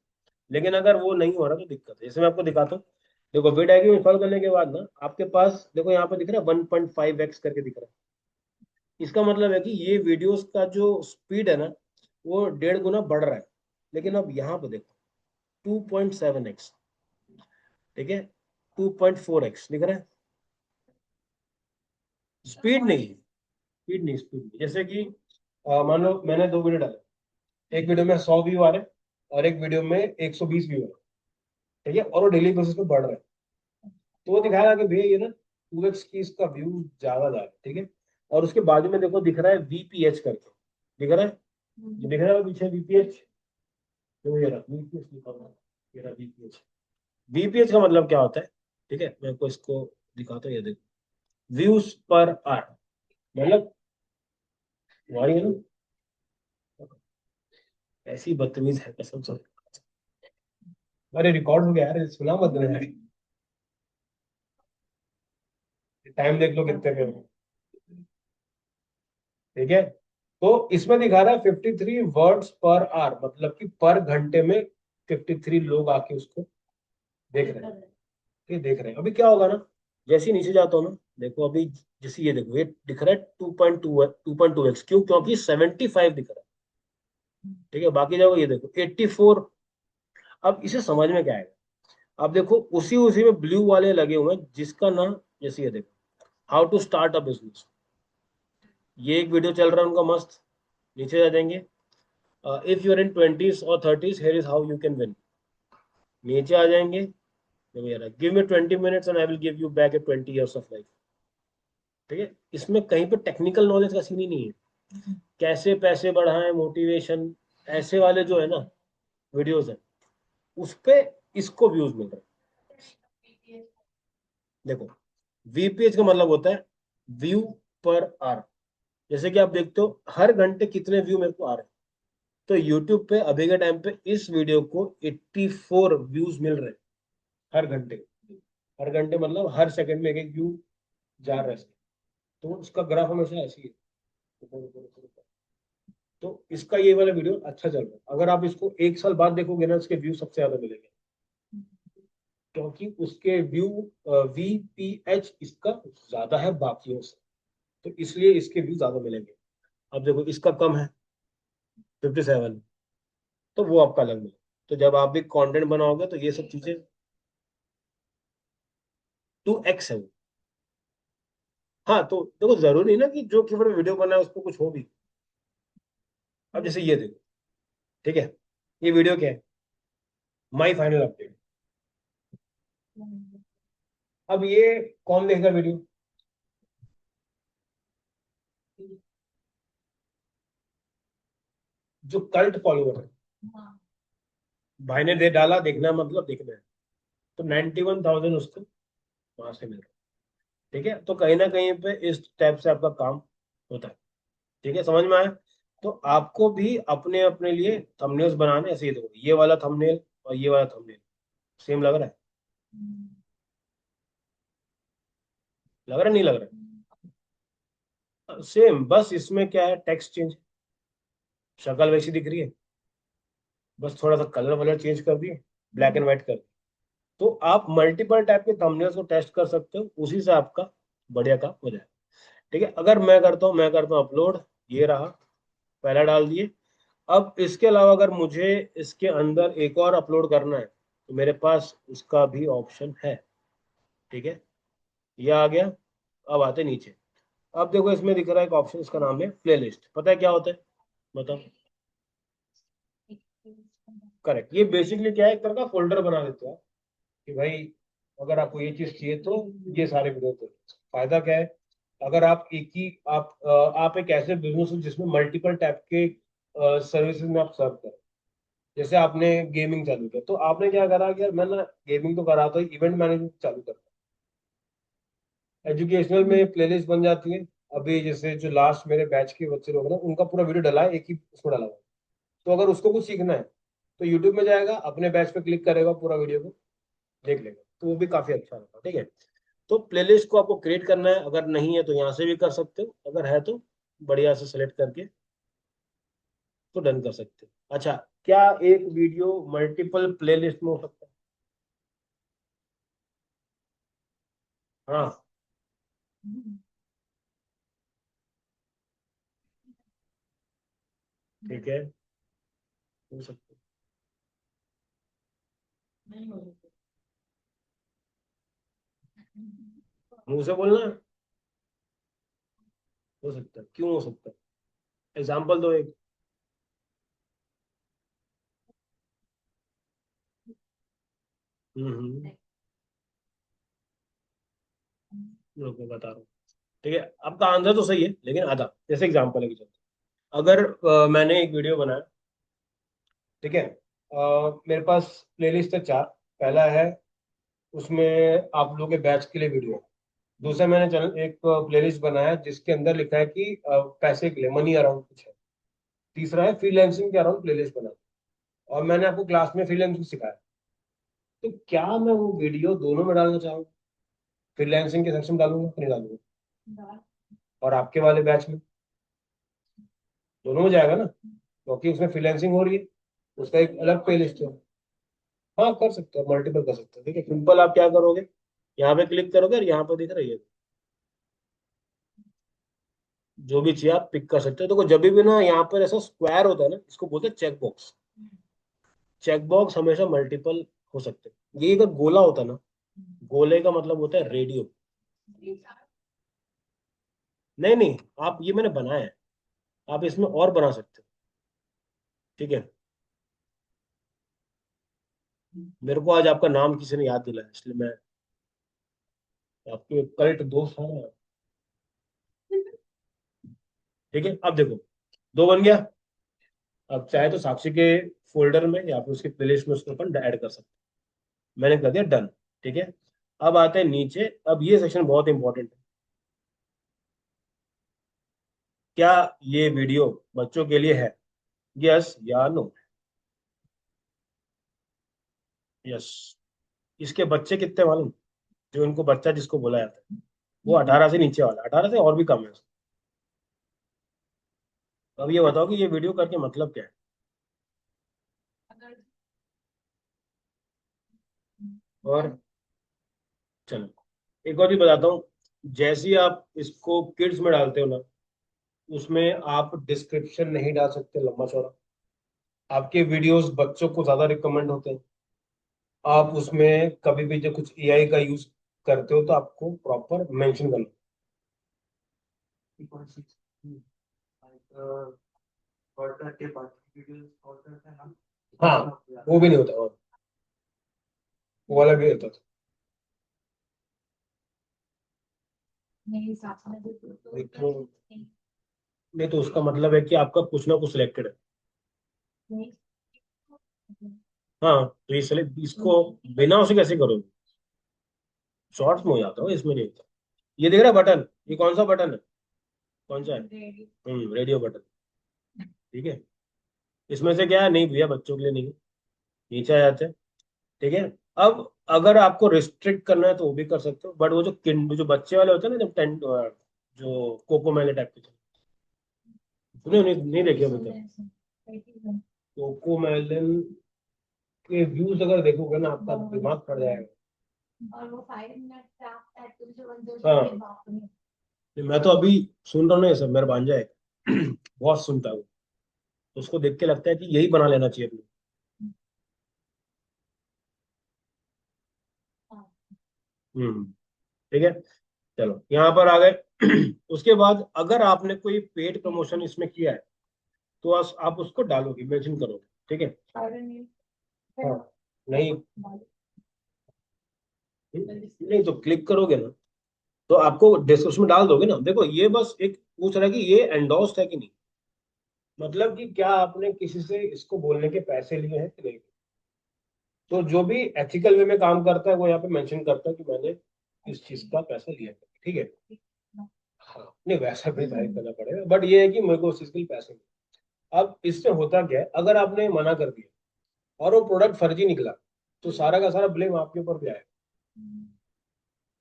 लेकिन अगर वो नहीं हो रहा तो दिक्कत है। जैसे मैं आपको दिखाता हूँ, देखो विड आई इंस्टॉल करने के बाद ना आपके पास देखो यहाँ पे दिख रहा है 1.5x करके दिख रहा है। इसका मतलब है कि ये वीडियोस का जो स्पीड है ना वो 1.5 गुना बढ़ रहा है। लेकिन अब यहाँ पे देखो 2.7x, ठीक है, 2.4x दिख रहा है। स्पीड नहीं, स्पीड नहीं, स्पीड नहीं। जैसे कि मान लो मैंने 2 वीडियो डाले, एक वीडियो में 100 व्यू आ रहे हैं और एक वीडियो में 120 व्यू आ रहे हैं, ठीक है, और वो डेली बेसिस पे बढ़ रहा है। तो वो दिखाएगा कि भैया ये ना 2x की इसका व्यू ज्यादा जा रहा है, ठीक है। और उसके बाजू में देखो दिख रहा है वीपीएच करके, दिख रहा है, ये दिख रहा है पीछे वीपीएच, तो ये रहा वीपीएच लिखा हुआ है, ये रहा वीपीएच। वीपीएच का मतलब क्या होता है, ठीक है, मैं आपको इसको दिखाता हूँ, ये देखो व्यूज पर आर, मतलब वही है ना, ऐसी बदतमीज है कसम से। अरे रिकॉर्ड हो गया यार, सुना मत देना यार। टाइम देख लो कितने पे हो। ठीक है, तो इसमें दिखा रहा है 53 वर्ड्स पर आवर, मतलब कि पर घंटे में 53 लोग आके उसको देख रहे हैं। ये देख रहे हैं। अभी क्या होगा ना, जैसे ही नीचे जाता हूँ ना, देखो अभी, जैसे ये देखो, ये दिख रहा है 2.2x, क्यों? क्योंकि 75 दिख रहा है। ठीक है, बाकी जाओ, ये देखो 84। अब इसे समझ में क्या आएगा? अब देखो उसी उसी में ब्लू वाले लगे हुए हैं जिसका नाम, जैसे ये देखो, how to start a business. ये एक वीडियो चल रहा है उनका मस्त। नीचे जा जाएंगे, if you are in 20s और 30s, here is how you can win. नीचे आ जाएंगे, देखो यार, give me 20 minutes and I will give you back A 20 years of life. ठीक है, इसमें कहीं पे टेक्निकल नॉलेज का सीन ही नहीं है। कैसे पैसे बढ़ाएं, मोटिवेशन, ऐसे वाले जो है ना वीडियोस है, उस पे इसको व्यूज मिल रहे हैं। देखो, वीपीएच का मतलब होता है व्यू पर आवर। जैसे कि आप देखते हो हर घंटे कितने व्यू मेरे को आ रहे हैं, तो यूट्यूब पे अभी के टाइम पे इस वीडियो को 84 व्यूज मिल रहे हैं हर घंटे। हर घंटे मतलब हर सेकंड में एक एक व्यू जा रहा है। तो उसका ग्राफ हमेशा ऐसी है, ऊपर ऊपर ऊपर ऊपर। तो इसका ये वाला वीडियो अच्छा चल रहा है। अगर आप इसको एक साल बाद देखोगे ना, इसके व्यू सबसे ज्यादा मिलेंगे, क्योंकि उसके व्यू, वीपीएच इसका ज्यादा है बाकियों से, तो इसलिए इसके व्यू ज्यादा मिलेंगे। अब देखो इसका कम है, 57, तो वो आपका अलग मिलेगा। तो जब आप भी कंटेंट बनाओगे तो ये सब चीजें, 2x है वो। हाँ, तो देखो जरूरी ना कि जो केवल वीडियो बनाए उसको कुछ हो भी। अब जैसे ये देखो, ठीक है, ये वीडियो क्या है? My final update. अब ये कौन देखेगा वीडियो? जो कल्ट फॉलोअर है। भाई ने दे डाला, देखना है मतलब देखना है, तो 91,000 उसको वहां से मिल रहा है। ठीक है, तो कहीं ना कहीं पे इस टाइप से आपका काम होता है। ठीक है, समझ में आया? तो आपको भी अपने अपने लिए थंबनेल्स बनाने, ऐसे ही देखो, ये वाला थंबनेल और ये वाला थंबनेल सेम लग रहा है? लग रहा है, नहीं लग रहा? सेम, बस इसमें क्या है, टेक्स्ट चेंज, शक्ल वैसी दिख रही है, बस थोड़ा सा कलर वलर चेंज कर दिए, ब्लैक एंड व्हाइट कर दिए। तो आप मल्टीपल टाइप के थंबनेल्स को टेस्ट कर सकते हो, उसी से आपका बढ़िया काम हो जाएगा। ठीक है, अगर मैं करता हूँ अपलोड, ये रहा, पहला डाल दिए। अब इसके अलावा अगर मुझे इसके अंदर एक और अपलोड करना है तो मेरे पास उसका भी ऑप्शन है। ठीक है, ये आ गया। अब आते नीचे, अब देखो इसमें दिख रहा है एक ऑप्शन, इसका नाम है प्लेलिस्ट। पता है क्या होता है? बताओ। करेक्ट, ये बेसिकली क्या है, एक तरह का फोल्डर बना देते हो आप, कि भाई अगर आपको ये चीज चाहिए तो ये सारे वीडियो। तो फायदा क्या है, अगर आप एक ही आप एक ऐसे बिजनेस हो जिसमें मल्टीपल टाइप के सर्विसेज में आप सर्व करें। जैसे आपने गेमिंग चालू किया, तो आपने क्या करा कि यार मैं ना गेमिंग तो करा था, इवेंट मैनेजमेंट चालू कर, एजुकेशनल में प्लेलिस्ट बन जाती है। अभी जैसे जो लास्ट मेरे बैच के बच्चे लोग हैं ना, उनका पूरा वीडियो डला है, एक ही उसमें डला हुआ है। तो अगर उसको कुछ सीखना है तो यूट्यूब में जाएगा, अपने बैच पे क्लिक करेगा, पूरा वीडियो को देख लेगा, तो वो भी काफी अच्छा रहता है। ठीक है, तो प्लेलिस्ट को आपको क्रिएट करना है, अगर नहीं है तो यहाँ से भी कर सकते हो, अगर है तो बढ़िया से सेलेक्ट करके तो डन कर सकते हो। अच्छा, क्या एक वीडियो मल्टीपल प्लेलिस्ट में हो सकता है? हाँ, ठीक है, हो सकता है। मुंह से बोलना है? हो सकता है, क्यों हो सकता है? एग्जाम्पल दो एक। हम्म, रुको बता रहा हूँ। ठीक है, आपका आंसर तो सही है लेकिन आधा। जैसे एग्जाम्पल है कि चलते, अगर मैंने एक वीडियो बनाया, ठीक है, मेरे पास प्लेलिस्ट है चार। पहला है, उसमें आप लोगों के बैच के लिए वीडियो है। दूसरा, मैंने चैनल एक प्लेलिस्ट बनाया जिसके अंदर लिखा है कि पैसे के लिए, मनी अराउंड कुछ है। तीसरा है फ्रीलांसिंग के अराउंड प्लेलिस्ट बनाना। और मैंने आपको क्लास में फ्रीलांसिंग सिखाया, तो क्या मैं वो वीडियो दोनों में डालना चाहूँगा? फ्रीलांसिंग के सेक्शन में डालूंगा कि नहीं डालूंगा? और आपके वाले बैच में दोनों में जाएगा ना, क्योंकि उसमें फ्रीलांसिंग हो रही है, उसका एक अलग प्ले लिस्ट है। हाँ कर सकते हो, मल्टीपल कर सकते हो। ठीक है, सिंपल आप क्या करोगे, यहाँ पे क्लिक करोगे और यहाँ पर दिख रही है, जो भी चाहिए आप पिक कर सकते हो। देखो जब भी ना यहाँ पर ऐसा स्क्वायर होता है ना, इसको बोलते हैं चेक बॉक्स। चेक बॉक्स हमेशा मल्टीपल हो सकते हैं। ये अगर गोला होता है ना, गोले का मतलब होता है रेडियो। नहीं नहीं, आप ये मैंने बनाया है, आप इसमें और बना सकते हो। ठीक है, मेरे को आज आपका नाम किसी ने याद दिलाया, इसलिए मैं आपके करेक्ट दोस्त हूँ। ठीक है, अब देखो दो बन गया। अब चाहे तो साक्षी के फोल्डर में या फिर उसकी प्लेलिस्ट में उसको अपन ऐड कर सकते हैं। मैंने कर दिया डन। ठीक है, अब आते हैं नीचे। अब ये सेक्शन बहुत इंपॉर्टेंट है। क्या ये वीडियो बच्चों के लिए है? यस या नो? यस। इसके बच्चे कितने मालूम? जो इनको बच्चा जिसको बोला जाता है, वो 18 से नीचे वाला, 18 से और भी कम है। अब ये बताओ कि ये वीडियो करके मतलब क्या है? और चलो एक और भी बताता हूँ। जैसे ही आप इसको किड्स में डालते हो ना, उसमें आप डिस्क्रिप्शन नहीं डाल सकते लंबा चौड़ा। आपके वीडियोस बच्चों को ज्यादा रिकमेंड होते हैं। आप उसमें कभी भी जो कुछ एआई का यूज करते हो तो आपको प्रॉपर मेंशन करना। हाँ, वो भी नहीं होता, वो वाला भी होता था। देखो, नहीं तो उसका मतलब है कि आपका कुछ ना कुछ सिलेक्टेड है। हाँ तो इसको बिना उसे कैसे करोगे? शॉर्ट्स में हो जाता है, इसमें नहीं होता। ये देख रहा है बटन, ये कौन सा बटन है? कौन सा है? Radio button. ठीक है, इसमें से क्या है, नहीं भैया बच्चों के लिए नहीं है, नीचे आ जाते हैं। ठीक है, अब अगर आपको रिस्ट्रिक्ट करना है तो वो भी कर सकते हो, बट वो जो जो बच्चे वाले होते हैं ना, जब टेन जो कोको मैले टाइप के, सुने नहीं, नहीं देखे अभी तक। कोको मैलन के व्यूज अगर देखोगे ना, आपका दिमाग फट जाएगा। हाँ, मैं तो अभी सुन रहा हूँ ना ये सब, मेरा भांजा है बहुत सुनता है वो, तो उसको देख के लगता है कि यही बना लेना चाहिए अपने। हम्म। ठीक है, चलो यहाँ पर आ गए। उसके बाद अगर आपने कोई पेड प्रमोशन इसमें किया है, तो आप उसको डालोगे, इमेजिन करोगे। ठीक है, हाँ, नहीं नहीं तो क्लिक करोगे ना, तो आपको डिस्क्रिप्शन में डाल दोगे ना। देखो ये बस एक पूछ रहा है कि ये एंडोर्स्ड है कि नहीं, मतलब कि क्या आपने किसी से इसको बोलने के पैसे लिए हैं कि नहीं। तो जो भी एथिकल वे में काम करता है वो यहाँ पे मेंशन करता है कि मैंने इस चीज का पैसा लिया है। ठीक है, हाँ नहीं वैसा भी तारीफ करना पड़ेगा, बट ये है कि मेरे को उस चीज के लिए पैसे मिले। अब इससे होता क्या है, अगर आपने मना कर दिया और वो प्रोडक्ट फर्जी निकला, तो सारा का सारा ब्लेम आपके ऊपर भी आएगा।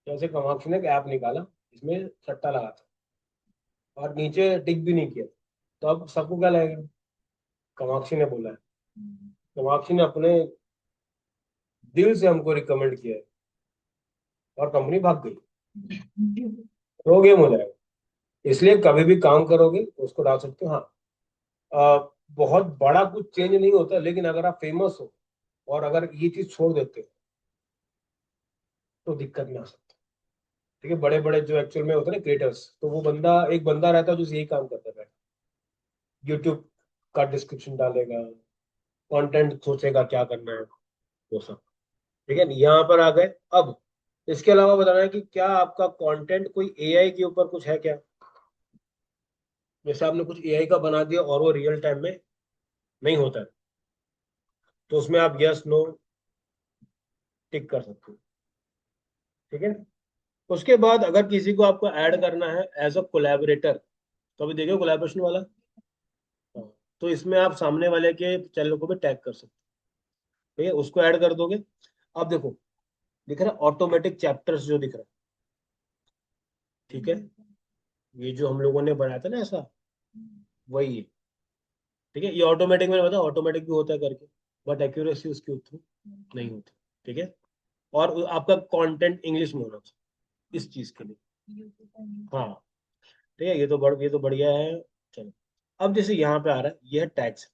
जैसे कमाक्षी ने एक ऐप निकाला, इसमें सट्टा लगा था और नीचे टिक भी नहीं किया, तो अब सबको क्या लगेगा, कमाक्षी ने बोला है, कमाक्षी ने अपने दिल से हमको रिकमेंड किया है, और कंपनी भाग गई, तो गेम हो जाएगा। इसलिए कभी भी काम करोगे तो उसको डाल सकते हो। हाँ, बहुत बड़ा कुछ चेंज नहीं होता, लेकिन अगर आप फेमस हो और अगर ये चीज छोड़ देते हो तो दिक्कत में आ सकता है। ठीक है, बड़े बड़े जो एक्चुअल में होते हैं ना क्रिएटर्स, तो वो बंदा एक बंदा रहता है जो यही काम करता है, यूट्यूब का डिस्क्रिप्शन डालेगा, कंटेंट सोचेगा क्या करना है, वो सब। ठीक है, यहाँ पर आ गए। अब इसके अलावा बताना है कि क्या आपका कंटेंट कोई एआई के ऊपर कुछ है क्या? जैसे आपने कुछ एआई का बना दिया और वो रियल टाइम में नहीं होता है, तो उसमें आप यस नो टिक कर सकते हो। ठीक है, उसके बाद अगर किसी को आपको ऐड करना है एज अ कोलैबोरेटर, तो अभी देखो कोलैबोरेशन वाला, हाँ, तो इसमें आप सामने वाले के चैनल को भी टैग कर सकते हो। ठीक है, उसको ऐड कर दोगे। अब देखो, दिख रहा है ऑटोमेटिक चैप्टर्स जो दिख रहा है। ठीक है, ये जो हम लोगों ने बनाया था ना ऐसा, वही है। ठीक है, ये ऑटोमेटिक, मैंने बताया ऑटोमेटिक भी होता है करके, बट एक्यूरेसी उसकी उतनी नहीं होती। ठीक है, और आपका कंटेंट इंग्लिश में होना चाहिए इस चीज के लिए। हाँ, ठीक है, ये तो बढ़िया है। चलो, अब जैसे यहाँ पे आ रहा है, ये है टैग्स।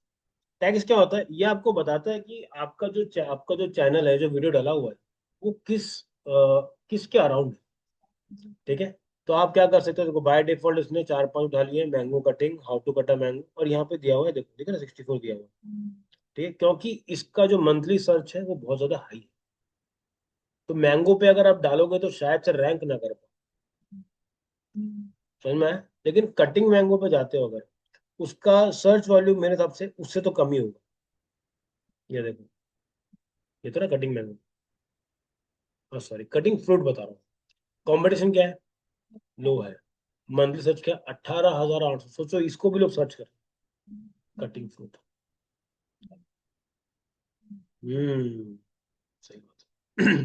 टैग्स क्या होता है? ये आपको बताता है कि आपका जो चैनल है, जो वीडियो डाला हुआ है, वो किसके अराउंड है। ठीक है, तो आप क्या कर सकते हो, देखो बाय डिफॉल्ट इसने चार पांच उठा लिए, mango cutting, how to cut a mango, और यहाँ पे दिया हुआ है, देखो, ठीक है ना, 64 दिया हुआ है। ठीक है, क्योंकि इसका जो मंथली सर्च है वो बहुत ज्यादा हाई है। तो मैंगो पे अगर आप डालोगे तो शायद से रैंक ना कर पाए। समझ में आया? लेकिन कटिंग मैंगो पे जाते हो अगर, उसका सर्च वॉल्यूम मेरे हिसाब से उससे तो कम ही होगा। ये देखो, ये तो ना cutting mango, sorry cutting fruit बता रहा हूँ। कंपटीशन क्या है? लो है। मंथली सर्च क्या? 18,800। सोचो इसको भी लोग सर्च कर, कटिंग फ्रूट। हम्म, सही बात है।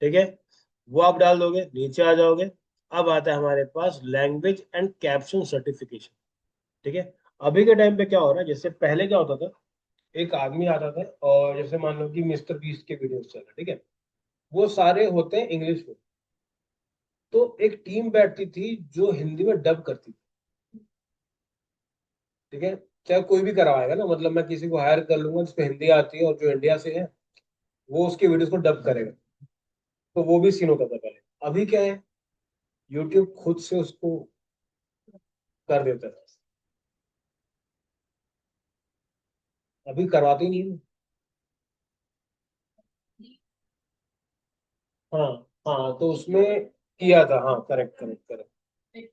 ठीक है, वो आप डाल दोगे, नीचे आ जाओगे। अब आता है हमारे पास लैंग्वेज एंड कैप्शन सर्टिफिकेशन। ठीक है, अभी के टाइम पे क्या हो रहा है, जैसे पहले क्या होता था, एक आदमी आता था और जैसे मान लो कि मिस्टर बीस्ट के वीडियोस चल रहे, ठीक है, वो सारे होते हैं इंग्लिश में। तो एक टीम बैठती थी जो हिंदी में डब करती थी। ठीक है, चाहे कोई भी करवाएगा ना, मतलब मैं किसी को हायर कर लूंगा जिसको हिंदी आती है और जो इंडिया से है, वो उसके वीडियोस को डब करेगा। तो वो भी सीन होता था पहले। अभी क्या है, यूट्यूब खुद से उसको कर देता है। अभी करवाते ही नहीं है। हाँ, हाँ, तो उसमें किया था, हाँ, करेक्ट करेक्ट करेक्ट।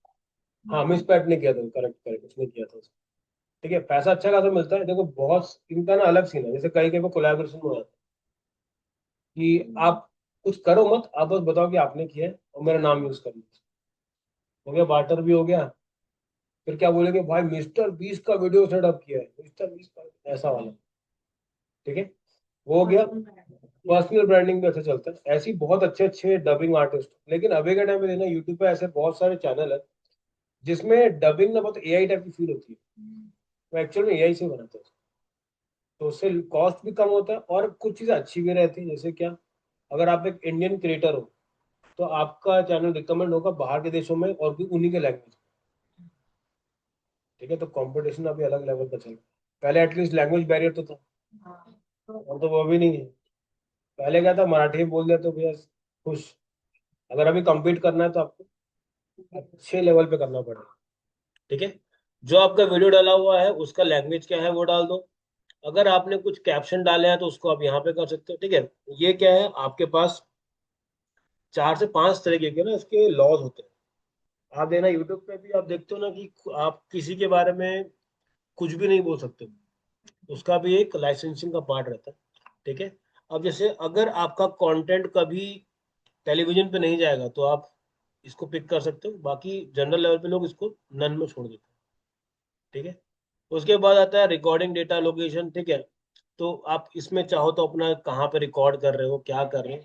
हाँ, मिस पैट ने किया था, करेक्ट करेक्ट, उसने किया था उसको। ठीक है, पैसा अच्छा खासा मिलता है। देखो बहुत इनका ना अलग सीन है, जैसे कई कई को कोलैबोरेशन में होता है कि आप कुछ करो मत, आप बस बताओ कि आपने किया है और मेरा नाम यूज कर लो। हो गया, बार्टर भी हो गया। फिर क्या बोलेंगे, भाई मिस्टर बीस का वीडियो सेटअप किया है, मिस्टर बीस का, ऐसा वाला। ठीक है, वो हो गया। पर्सनल ब्रांडिंग भी अच्छा चलता है, ऐसी बहुत अच्छे अच्छे डबिंग आर्टिस्ट। लेकिन अभी के टाइम में देखना, यूट्यूब पे ऐसे बहुत सारे चैनल है जिसमें डबिंग ना बहुत एआई टाइप की फील होती है। वो एक्चुअल में एआई से बनाते हैं। तो उससे कॉस्ट भी कम होता है और कुछ चीज़ें अच्छी भी रहती है। जैसे क्या, अगर आप एक इंडियन क्रिएटर हो तो आपका चैनल रिकमेंड होगा बाहर के देशों में और भी उन्हीं के लैंग्वेज। ठीक है, तो कंपटीशन अभी अलग लेवल का चल रहा है। पहले एटलीस्ट लैंग्वेज बैरियर तो था, अब तो वो भी नहीं है। पहले क्या था, मराठी में बोल दिया तो भैया खुश। अगर अभी compete करना है तो आपको अच्छे लेवल पे करना पड़ेगा। ठीक है, जो आपका वीडियो डाला हुआ है उसका लैंग्वेज क्या है वो डाल दो। अगर आपने कुछ कैप्शन डाले हैं तो उसको आप यहाँ पे कर सकते हो। ठीक है, ये क्या है, आपके पास चार से पांच तरीके के ना इसके लॉज होते हैं। आप देखना यूट्यूब पे भी आप देखते हो ना कि आप किसी के बारे में कुछ भी नहीं बोल सकते, उसका भी एक लाइसेंसिंग का पार्ट रहता है। ठीक है, अब जैसे अगर आपका कंटेंट कभी टेलीविजन पे नहीं जाएगा तो आप इसको पिक कर सकते हो, बाकी जनरल लेवल पे लोग इसको नन में छोड़ देते हैं। ठीक है, उसके बाद आता है रिकॉर्डिंग डेटा लोकेशन। ठीक है, तो आप इसमें चाहो तो अपना कहाँ पे रिकॉर्ड कर रहे हो, क्या कर रहे हो।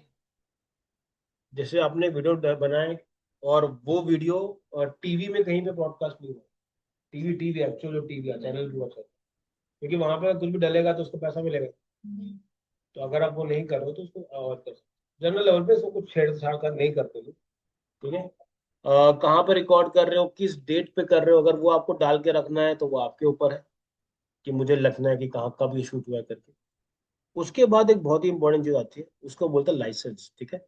जैसे आपने वीडियो बनाए और वो वीडियो टीवी में कहीं पे ब्रॉडकास्ट नहीं हुआ, टीवी टीवी एक्चुअल जो टीवी है चैनल भी होता है, क्योंकि वहां पे कुछ भी डलेगा तो उसको पैसा मिलेगा। तो अगर आप वो नहीं कर रहे हो तो उसको अवॉइड कर सकते, जनरल लेवल पे इसको कुछ छेड़छाड़ कर नहीं करते लोग। ठीक है, कहाँ पे रिकॉर्ड कर रहे हो, किस डेट पे कर रहे हो, अगर वो आपको डाल के रखना है तो वो आपके ऊपर है कि मुझे लिखना है कि कहाँ कब ये शूट हुआ है करके। उसके बाद एक बहुत ही इंपॉर्टेंट चीज आती है, उसको बोलते हैं लाइसेंस। ठीक है,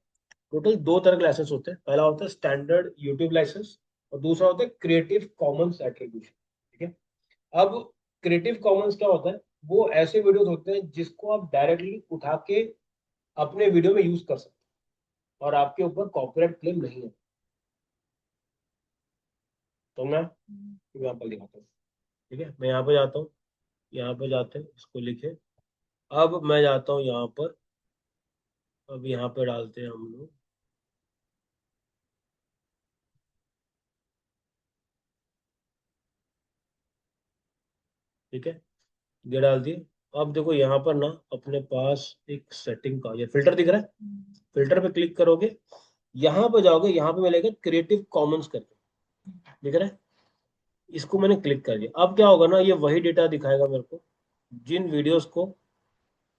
टोटल दो तरह के लाइसेंस होते हैं। पहला होता है स्टैंडर्ड यूट्यूब लाइसेंस और दूसरा होता है क्रिएटिव कॉमन्स एट्रीब्यूशन। ठीक है, अब क्रिएटिव कॉमन्स क्या होता है, वो ऐसे वीडियोस होते हैं जिसको आप डायरेक्टली उठा के अपने वीडियो में यूज कर सकते हैं और आपके ऊपर कॉपीराइट क्लेम नहीं है। तो मैं एग्जाम्पल दिखाता हूँ। ठीक है, मैं यहाँ पे जाता हूँ, यहाँ पे जाते हैं, इसको लिखे। अब मैं जाता हूँ यहाँ पर, अब यहाँ पे डालते हैं हम लोग। ठीक है, ये डाल दिए। अब देखो यहाँ पर ना अपने पास एक सेटिंग का ये फिल्टर दिख रहा है, फिल्टर पे क्लिक करोगे, यहाँ पे जाओगे, यहाँ पे मिलेगा क्रिएटिव कॉमन्स करके, दिख रहा है, इसको मैंने क्लिक कर दिया। अब क्या होगा ना, ये वही डेटा दिखाएगा मेरे को जिन वीडियोस को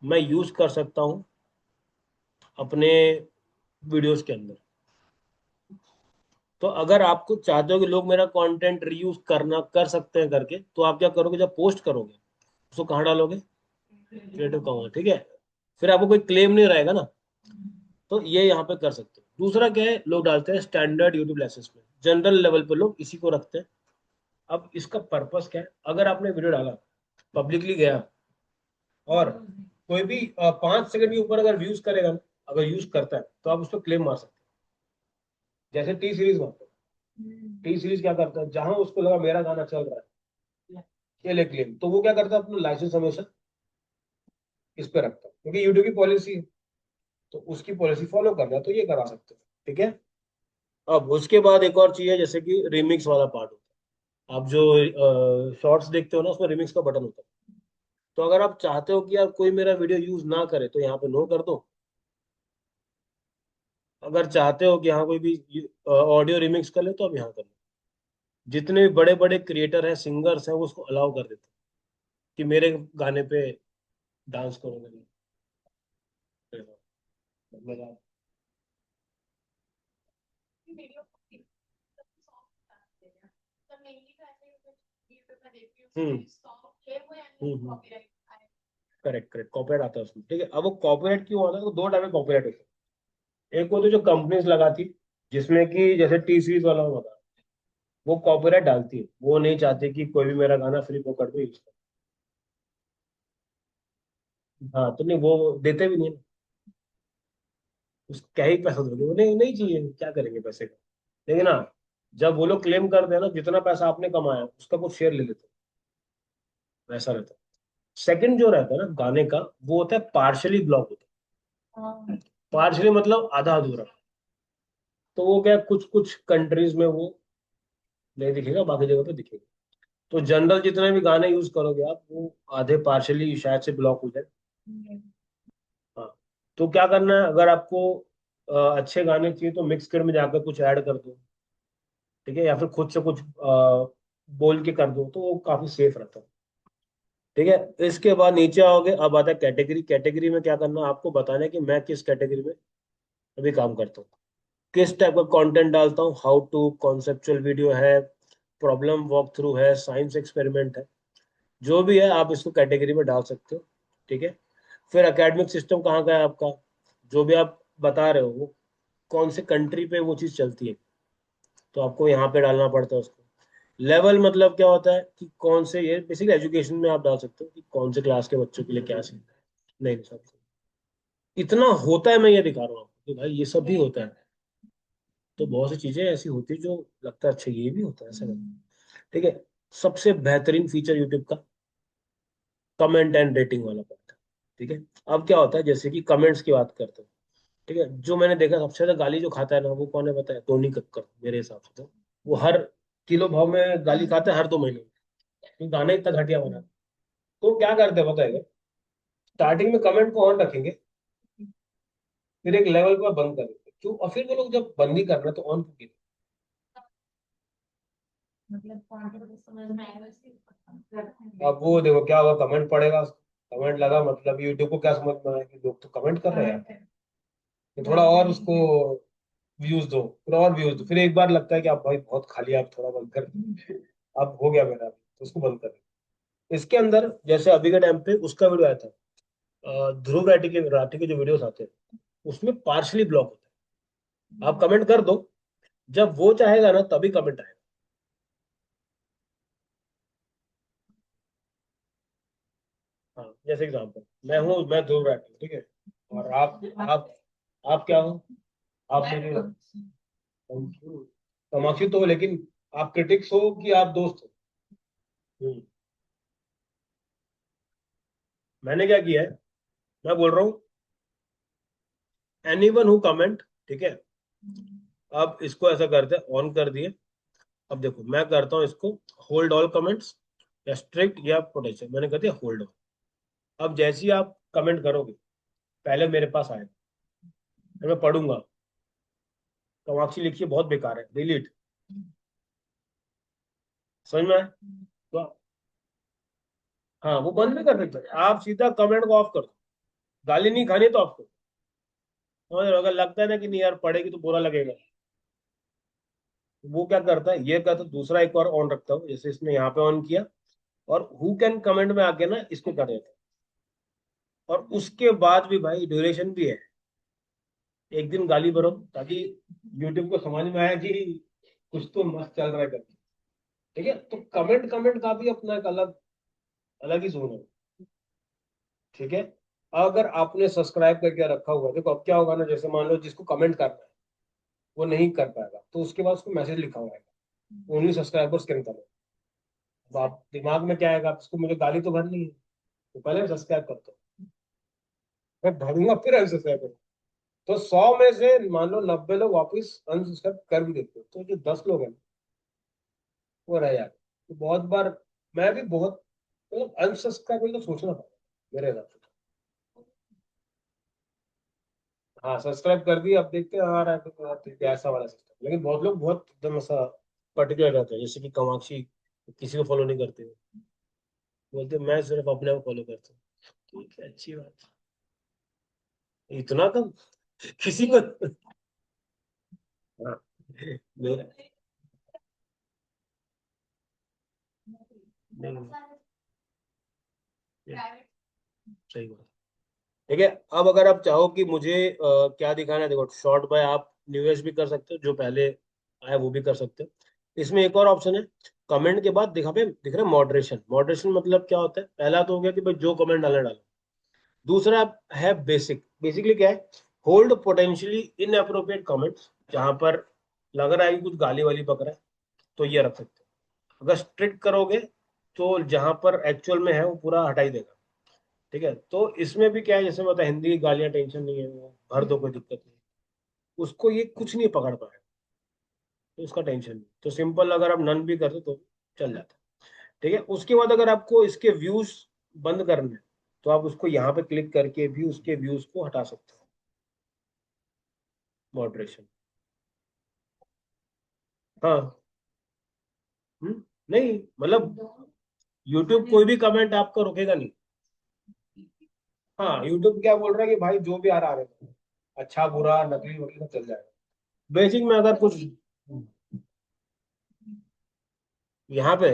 मैं यूज कर सकता हूँ अपने वीडियोस के अंदर। तो अगर आपको चाहते हो कि लोग मेरा कंटेंट रीयूज करना कर सकते हैं करके, तो आप क्या करोगे, जब पोस्ट करोगे उसको कहाँ डालोगे, क्रिएटिव कॉमन्स, ठीक है। फिर आपको कोई क्लेम नहीं रहेगा ना, तो ये यहाँ पे कर सकते हो। दूसरा क्या है, लोग डालते हैं स्टैंडर्ड यूट्यूब लाइसेंस में, जनरल लेवल पे लोग इसी को रखते हैं। अब इसका पर्पस क्या है, अगर आपने वीडियो डाला, पब्लिकली गया, और कोई भी 5 सेकंड के ऊपर अगर व्यूज करेगा ना, अगर यूज करता है, तो आप उस पर क्लेम मार सकते हैं। जैसे टी सीरीज में, टी सीरीज क्या करता है, जहां उसको लगा मेरा गाना चल रहा है, ये ले क्लेम, तो वो क्या करता है, अपना लाइसेंस हमेशा इस पे रखता है, क्योंकि यूट्यूब की पॉलिसी है, तो उसकी पॉलिसी फॉलो करना है, तो ये करा सकते हैं, ठीक है। अब उसके बाद एक और चीज है, जैसे कि रिमिक्स वाला पार्ट होता है। आप जो शॉर्ट्स देखते हो ना, उसमें रिमिक्स का बटन होता है। तो अगर आप चाहते हो कि यार कोई मेरा वीडियो यूज ना करे, तो यहाँ पे नो कर दो। अगर चाहते हो कि हाँ कोई भी ऑडियो रिमिक्स कर ले, तो आप यहाँ कर लो। जितने भी बड़े बड़े क्रिएटर हैं, सिंगर्स हैं, वो उसको अलाउ कर देते हैं कि मेरे गाने पे डांस करोगे। मेरा हम्म करेक्ट करेक्ट, कॉपीराइट आता है उसमें, ठीक है। अब वो कॉपीराइट क्यों आता है, तो दो टाइप के कॉपीराइट होते हैं। एक होते जो कंपनीज लगाती, जिसमें कि जैसे टी सीरीज वाला में बता, वो कॉपीराइट डालती है, वो नहीं चाहते कि कोई भी मेरा गाना फ्री फोकट में यूज करे। हाँ, तो नहीं, वो देते भी नहीं ना। उस क्या ही पैसा दोगे, वो नहीं नहीं चाहिए, क्या करेंगे पैसे का। लेकिन हाँ, जब वो लोग क्लेम करते हैं ना, जितना पैसा आपने कमाया उसका कुछ शेयर ले लेते हैं, वैसा रहता है। सेकंड जो रहता है ना गाने का, वो होता है पार्शली ब्लॉक होता है। पार्शली मतलब आधा अधूरा। तो वो क्या, कुछ कुछ कंट्रीज में वो नहीं दिखेगा, बाकी जगह पे दिखेगा। तो जनरल जितने भी गाने यूज करोगे आप, वो आधे पार्शली शायद से ब्लॉक हो जाए। हाँ, तो क्या करना है, अगर आपको अच्छे गाने चाहिए, तो मिक्स कर में जाकर कुछ ऐड कर दो, ठीक है, या फिर खुद से कुछ बोल के कर दो, तो वो काफी सेफ रहता है, ठीक है। इसके बाद नीचे आओगे, अब आता है कैटेगरी। कैटेगरी में क्या करना है, आपको बताना है कि मैं किस कैटेगरी में अभी काम करता हूँ, किस टाइप का कंटेंट डालता हूँ। हाउ टू, कॉन्सेप्चुअल वीडियो है, प्रॉब्लम वॉक थ्रू है, साइंस एक्सपेरिमेंट है, जो भी है आप इसको कैटेगरी में डाल सकते हो, ठीक है। फिर एकेडमिक सिस्टम कहाँ का है आपका, जो भी आप बता रहे हो वो कौन से कंट्री पे वो चीज़ चलती है, तो आपको यहाँ पे डालना पड़ता है उसको। लेवल मतलब क्या होता है कि कौन से, ये बेसिकली एजुकेशन में आप डाल सकते हो कि कौन से क्लास के बच्चों के लिए क्या सीखना है। नहीं सब इतना होता है, मैं ये दिखा रहा हूँ आपको कि भाई ये सब भी होता है। तो बहुत सी चीजें ऐसी होती है जो लगता है अच्छा ये भी होता है, ऐसा लगता है, ठीक है। सबसे बेहतरीन फीचर यूट्यूब का कमेंट एंड रेटिंग वाला पार्ट है, ठीक है। अब क्या होता है, जैसे कि कमेंट्स की बात करते हैं, ठीक है। जो मैंने देखा सबसे ज्यादा गाली जो खाता है ना, वो कौन है बताया, टोनी कक्कर, मेरे हिसाब से तो। वो हर किलो भाव में गाली खाता है हर 2 महीने में, क्योंकि गाना इतना घटिया बना है। तो क्या करते हैं बताएगा, स्टार्टिंग में कमेंट को ऑन रखेंगे, फिर एक लेवल पर बंद कर देंगे, क्यों, और फिर वो लोग जब बंद ही करना तो ऑन क्यों किए। अब वो देखो क्या हुआ, कमेंट पड़ेगा, कमेंट लगा, मतलब यूट्यूब को क्या समझ में आया कि लोग तो कमेंट कर रहे हैं, तो थोड़ा और उसको व्यूज दो, फिर और व्यूज दो, फिर एक बार लगता है कि आप भाई बहुत खाली, आप थोड़ा बंद कर दो। अब हो गया मेरा, तो उसको बंद कर दो। इसके अंदर जैसे अभी के टाइम पे उसका वीडियो आया था, ध्रुव राठी के जो वीडियोस आते हैं, उसमें पार्शली ब्लॉक होता है। आप कमेंट कर दो, जब वो चाहेगा ना तभी कमेंट आएगा। हाँ, जैसे एग्जाम्पल, मैं ध्रुव राठी, ठीक है, और आप क्या हो, आप मेरे तमाशे तो हो, लेकिन आप क्रिटिक्स हो कि आप दोस्त हो। हम्म, मैंने क्या किया है, मैं बोल रहा हूँ एनीवन हु कमेंट, ठीक है। अब इसको ऐसा करते हैं, ऑन कर दिए। अब देखो मैं करता हूँ इसको होल्ड ऑल कमेंट्स, स्ट्रिक्ट या पोटेंशियल, मैंने कर दिया होल्ड। अब जैसे ही आप कमेंट करोगे, पहले मेरे पास आएगा, फिर मैं पढ़ूंगा, कामाक्षी लिखिए बहुत बेकार है, डिलीट। समझ में आया? तो हाँ, वो बंद भी कर सकते हैं आप, सीधा कमेंट को ऑफ कर दो। गाली नहीं खानी तो ऑफ करो। समझ रहे हो? अगर लगता है ना कि नहीं यार पढ़ेगी तो बुरा लगेगा, वो क्या करता है, ये करता है, दूसरा एक और ऑन रखता हूँ, जैसे इसने यहाँ पे ऑन किया, और हु कैन कमेंट में आके ना इसको कर देता है। और उसके बाद भी भाई ड्यूरेशन भी है, एक दिन गाली भरो, ताकि यूट्यूब को समझ में आए कि कुछ तो मस्त चल रहा है करके। ठीक है, तो कमेंट कमेंट का भी अपना एक अलग अलग ही जोन है। ठीक है, अगर आपने सब्सक्राइब करके रखा हुआ है, देखो अब क्या होगा ना, जैसे मान लो जिसको कमेंट करना है वो नहीं कर पाएगा, तो उसके बाद उसको मैसेज लिखा हुआ है, ओनली सब्सक्राइबर्स कैन करो। अब आप दिमाग में क्या आएगा, इसको मुझे गाली तो भरनी है, तो पहले सब्सक्राइब करता हूँ, मैं भरूंगा फिर अनसब्सक्राइब करूंगा। तो 100 में से मान लो 90 लोग वापस अनसब्सक्राइब कर भी देते हैं, तो जो 10 लोग हैं वो रह जाते हैं। तो बहुत बार मैं भी बहुत, मतलब अनसब्सक्राइब तो सोचना पड़ा मेरे हिसाब से। हाँ, सब्सक्राइब कर दिया, अब देखते हैं आ रहा है तो ठीक है, ऐसा वाला सिस्टम। लेकिन बहुत लोग बहुत एकदम ऐसा पर्टिकुलर रहते हैं, जैसे कि कामाक्षी किसी को फॉलो नहीं करते हैं। बोलते हैं, मैं सिर्फ अपने को फॉलो करता हूँ। ठीक है, अच्छी बात है। इतना कम किसी को? हाँ, मेरा नहीं, सही बात। ठीक है, अब अगर आप चाहो कि मुझे क्या दिखाना है, देखो शॉर्ट बाय आप न्यूएस भी कर सकते हो, जो पहले आया वो भी कर सकते हो। इसमें एक और ऑप्शन है, कमेंट के बाद दिख रहा है मॉडरेशन। मॉडरेशन मतलब क्या होता है, पहला तो हो गया कि भाई जो कमेंट डालना डालो। दूसरा है बेसिक, बेसिकली क्या है, होल्ड पोटेंशियली इनअप्रोप्रिएट कमेंट्स, जहां पर लग रहा है कि कुछ गाली वाली पक रहा है, तो ये रख सकते हो। अगर स्ट्रिक्ट करोगे तो जहां पर एक्चुअल में है वो पूरा हटा ही देगा। ठीक है, तो इसमें भी क्या है, जैसे मतलब हिंदी की गालियां टेंशन नहीं है, वो भर दो कोई दिक्कत नहीं, उसको ये कुछ नहीं पकड़ पाएगा, तो उसका टेंशन नहीं। तो सिंपल अगर आप नन भी कर दो तो चल जाता है। ठीक है, उसके बाद अगर आपको इसके व्यूज बंद करने हैं, तो आप उसको यहाँ पे क्लिक करके भी उसके व्यूज को हटा सकते हो, मॉडरेशन। हाँ। नहीं, मतलब यूट्यूब कोई भी कमेंट आपका रोकेगा नहीं। हाँ, यूट्यूब क्या बोल रहा है कि भाई जो भी आ रहा है, अच्छा बुरा नकली वकली सब चल जाएगा। बेसिक में अगर कुछ यहाँ पे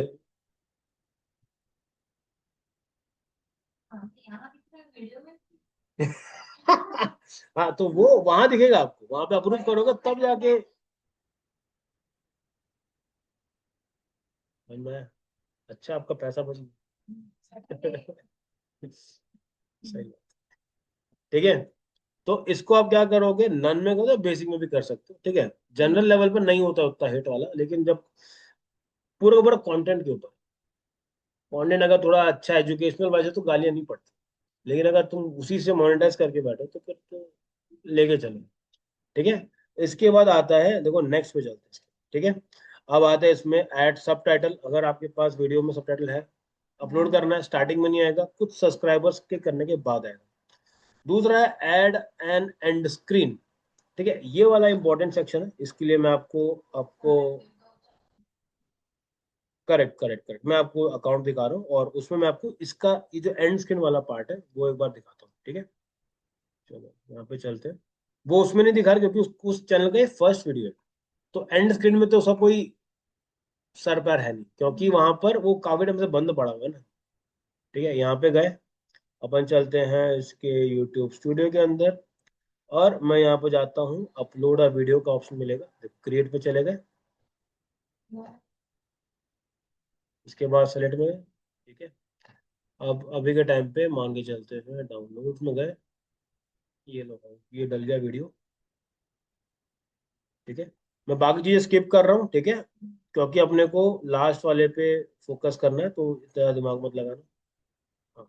हाँ, तो वो वहां दिखेगा आपको, वहां पे अप्रूव करोगे तब जाके। मैं, अच्छा आपका पैसा बच गया। सही बात। ठीक है, तो इसको आप क्या करोगे, नन में करोगे, बेसिक में भी कर सकते हो। ठीक है, जनरल लेवल पर नहीं होता उतना हिट वाला, लेकिन जब पूरा का पूरा कंटेंट के ऊपर, कंटेंट अगर थोड़ा अच्छा एजुकेशनल वाइज है तो गालियां नहीं पड़ती। लेकिन अगर तुम उसी से मोनेटाइज करके बैठो तो फिर तो लेके चलो। ठीक है, इसके बाद आता है, देखो नेक्स्ट पे चलते हैं। ठीक है, अब आता है इसमें ऐड सब टाइटल। अगर आपके पास वीडियो में सब टाइटल है, अपलोड करना है, स्टार्टिंग में नहीं आएगा, कुछ सब्सक्राइबर्स के करने के बाद आएगा। दूसरा है ऐड एन एंड स्क्रीन। ठीक है, ये वाला इंपॉर्टेंट सेक्शन है, इसके लिए मैं आपको आपको करेक्ट करेक्ट करेक्ट, मैं आपको अकाउंट दिखा रहा हूँ, और उसमें मैं आपको इसका ये जो एंड स्क्रीन वाला पार्ट है वो एक बार दिखाता हूँ। ठीक है, चलो यहाँ पे चलते हैं। वो उसमें नहीं दिखा रहा क्योंकि उस चैनल का ये फर्स्ट वीडियो है, तो एंड स्क्रीन में तो उसका कोई सर पैर है नहीं, क्योंकि वहां पर वो काफी टाइम से बंद पड़ा हुआ है ना। ठीक है, यहाँ पे गए, अपन चलते हैं इसके यूट्यूब स्टूडियो के अंदर, और मैं यहाँ पे जाता हूँ, अपलोड अ वीडियो का ऑप्शन मिलेगा, क्रिएट पे चले गए, इसके बाद सेलेक्ट में गए। ठीक है, अब अभी के टाइम पे मान के चलते हैं डाउनलोड में गए, ये लो भाई, ये डल गया वीडियो। ठीक है, मैं बाकी चीजें स्किप कर रहा हूँ। ठीक है, क्योंकि अपने को लास्ट वाले पे फोकस करना है, तो इतना दिमाग मत लगाना। हाँ,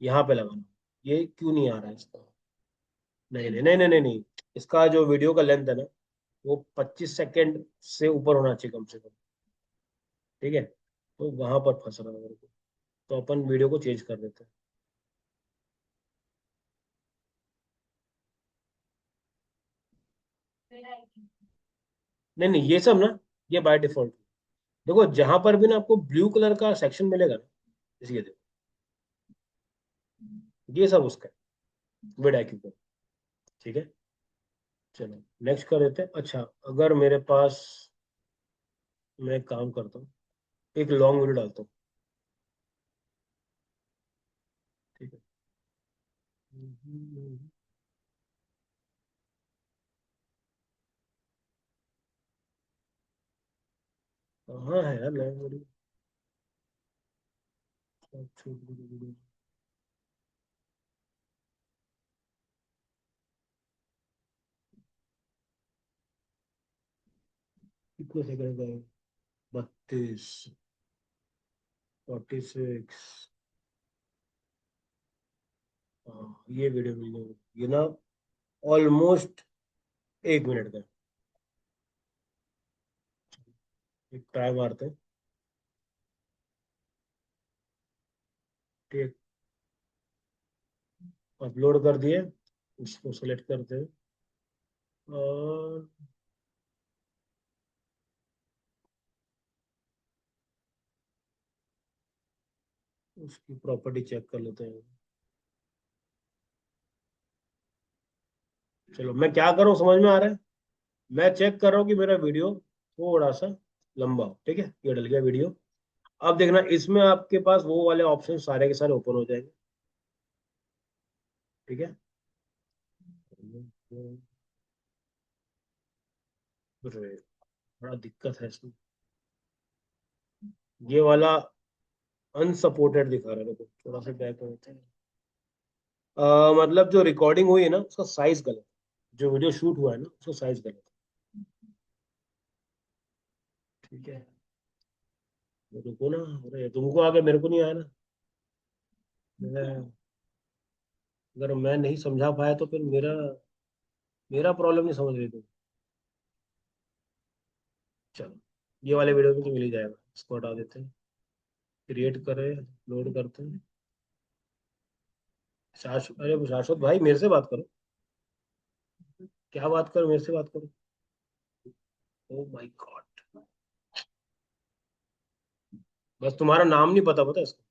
यहाँ पे लगाना। ये क्यों नहीं आ रहा है इसका? नहीं नहीं नहीं नहीं नहीं नहीं, इसका जो वीडियो का लेंथ है ना, वो 25 सेकेंड से ऊपर होना चाहिए कम से कम। ठीक है, तो वहां पर फंस रहा है मेरे को। तो अपन वीडियो को चेंज कर देते हैं। नहीं नहीं, ये सब ना, ये बाय डिफॉल्ट। देखो जहां पर भी ना आपको ब्लू कलर का सेक्शन मिलेगा ना, इसलिए देखो, ये सब उसका है, विड आईक्यू का। ठीक है, चलो नेक्स्ट कर देते हैं। अच्छा, अगर मेरे पास, मैं एक काम करता हूँ, एक लॉन्ग वीडियो डालता हूँ। ठीक है। कहाँ है यार लॉन्ग वीडियो? कितने सेकंड का है? 32, 46। हाँ, ये वीडियो मिल गई, ये ना ऑलमोस्ट 1 मिनट का है। एक ट्राई मारते हैं। ठीक, अपलोड कर दिए, इसको सेलेक्ट करते हैं और उसकी प्रॉपर्टी चेक कर लेते हैं। चलो, मैं क्या कर रहा हूँ समझ में आ रहा है। मैं चेक कर रहा हूँ कि मेरा वीडियो थोड़ा सा लंबा हो। ठीक है, ये डल गया वीडियो। अब देखना, इसमें आपके पास वो वाले ऑप्शन सारे के सारे ओपन हो जाएंगे। ठीक है। अरे, बड़ा दिक्कत है इसमें। ये वाला अनसपोर्टेड दिखा रहा है, देखो थोड़ा सा बैक होते हैं। मतलब जो रिकॉर्डिंग हुई है ना, उसका साइज गलत है। जो वीडियो शूट हुआ है ना, उसका साइज गलत है। ठीक है, तो रुको ना। अरे तुमको आ गया, मेरे को नहीं आया ना। मैं, अगर मैं नहीं समझा पाया तो फिर मेरा मेरा प्रॉब्लम नहीं समझ रही तुम। चलो, ये वाले वीडियो में तो मिल ही जाएगा, इसको हटा देते हैं। क्रिएट करें, लोड करते हैं। अरे शाश्वत भाई, मेरे से बात करो। क्या बात करो, मेरे से बात करो। ओ माय गॉड, बस तुम्हारा नाम नहीं पता, पता है इसको।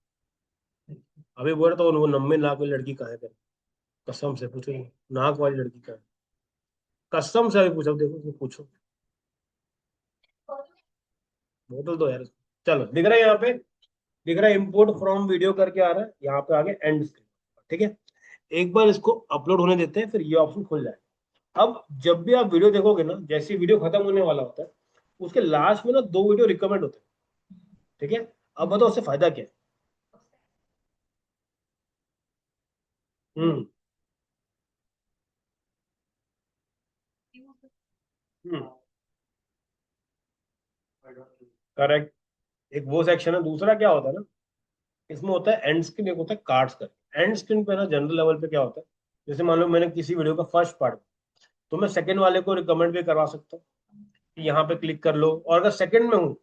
अभी बोल रहा था वो 90 लाख वाली लड़की कहाँ है कर। कसम से पूछो, नाक वाली लड़की कहाँ है। कसम से अभी पूछो, देखो उसको पूछो। बोतल दो यार। चलो, दिख रहा है यहाँ पे, दिख रहा है इम्पोर्ट फ्रॉम वीडियो करके आ रहा है, यहाँ पे आगे एंड स्क्रीन। ठीक है, एक बार इसको अपलोड होने देते हैं, फिर ये ऑप्शन खुल जाए। अब जब भी आप वीडियो देखोगे ना, जैसे वीडियो खत्म होने वाला होता है, उसके लास्ट में ना 2 वीडियो रिकमेंड होते हैं। ठीक है, अब बताओ उससे फायदा क्या है। हम्म। हम्म। करेक्ट। एक वो सेक्शन है, दूसरा क्या होता है ना, इसमें होता है एंड स्क्रीन, एक होता है कार्ड्स का। एंड स्क्रीन पे ना जनरल लेवल पे क्या होता है, जैसे मान लो मैंने किसी वीडियो का फर्स्ट पार्ट, तो मैं सेकंड वाले को रिकमेंड भी करवा सकता हूँ कि यहाँ पे क्लिक कर लो। और अगर सेकंड में हूँ,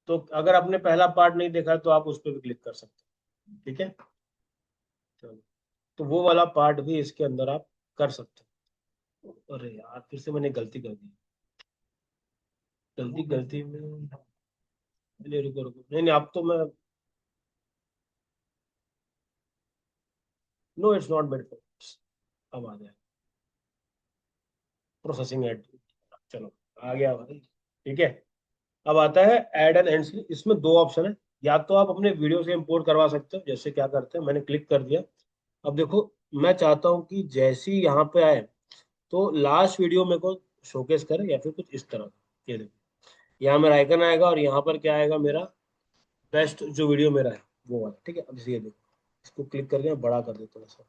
तो अगर आपने पहला पार्ट नहीं देखा है, तो आप उस पर भी क्लिक कर सकते हैं। ठीक है, चलो, तो वो वाला पार्ट भी इसके अंदर आप कर सकते हो। अरे यार, फिर से मैंने गलती कर दी। गलती गलती में, नहीं रुको रुको, नहीं नहीं, अब तो मैं, no it's not made for, अब आ गया प्रोसेसिंग एड। चलो, आ गया भाई। ठीक है, अब आता है ऐड एंड एंड। इसमें 2 ऑप्शन है। या तो आप अपने वीडियो से इंपोर्ट करवा सकते हो, जैसे क्या करते हैं, मैंने क्लिक कर दिया। अब देखो, मैं चाहता हूँ कि जैसे ही यहाँ पे आए, तो लास्ट वीडियो मेरे को शोकेस करे, या फिर कुछ इस तरह का। ये देखो, यहाँ मेरा आइकन आएगा और यहाँ पर क्या आएगा, मेरा बेस्ट जो वीडियो मेरा है वो वाला। ठीक है, अब इसे ये देखो, इसको क्लिक करके मैं बड़ा कर देता हूँ थोड़ा सा।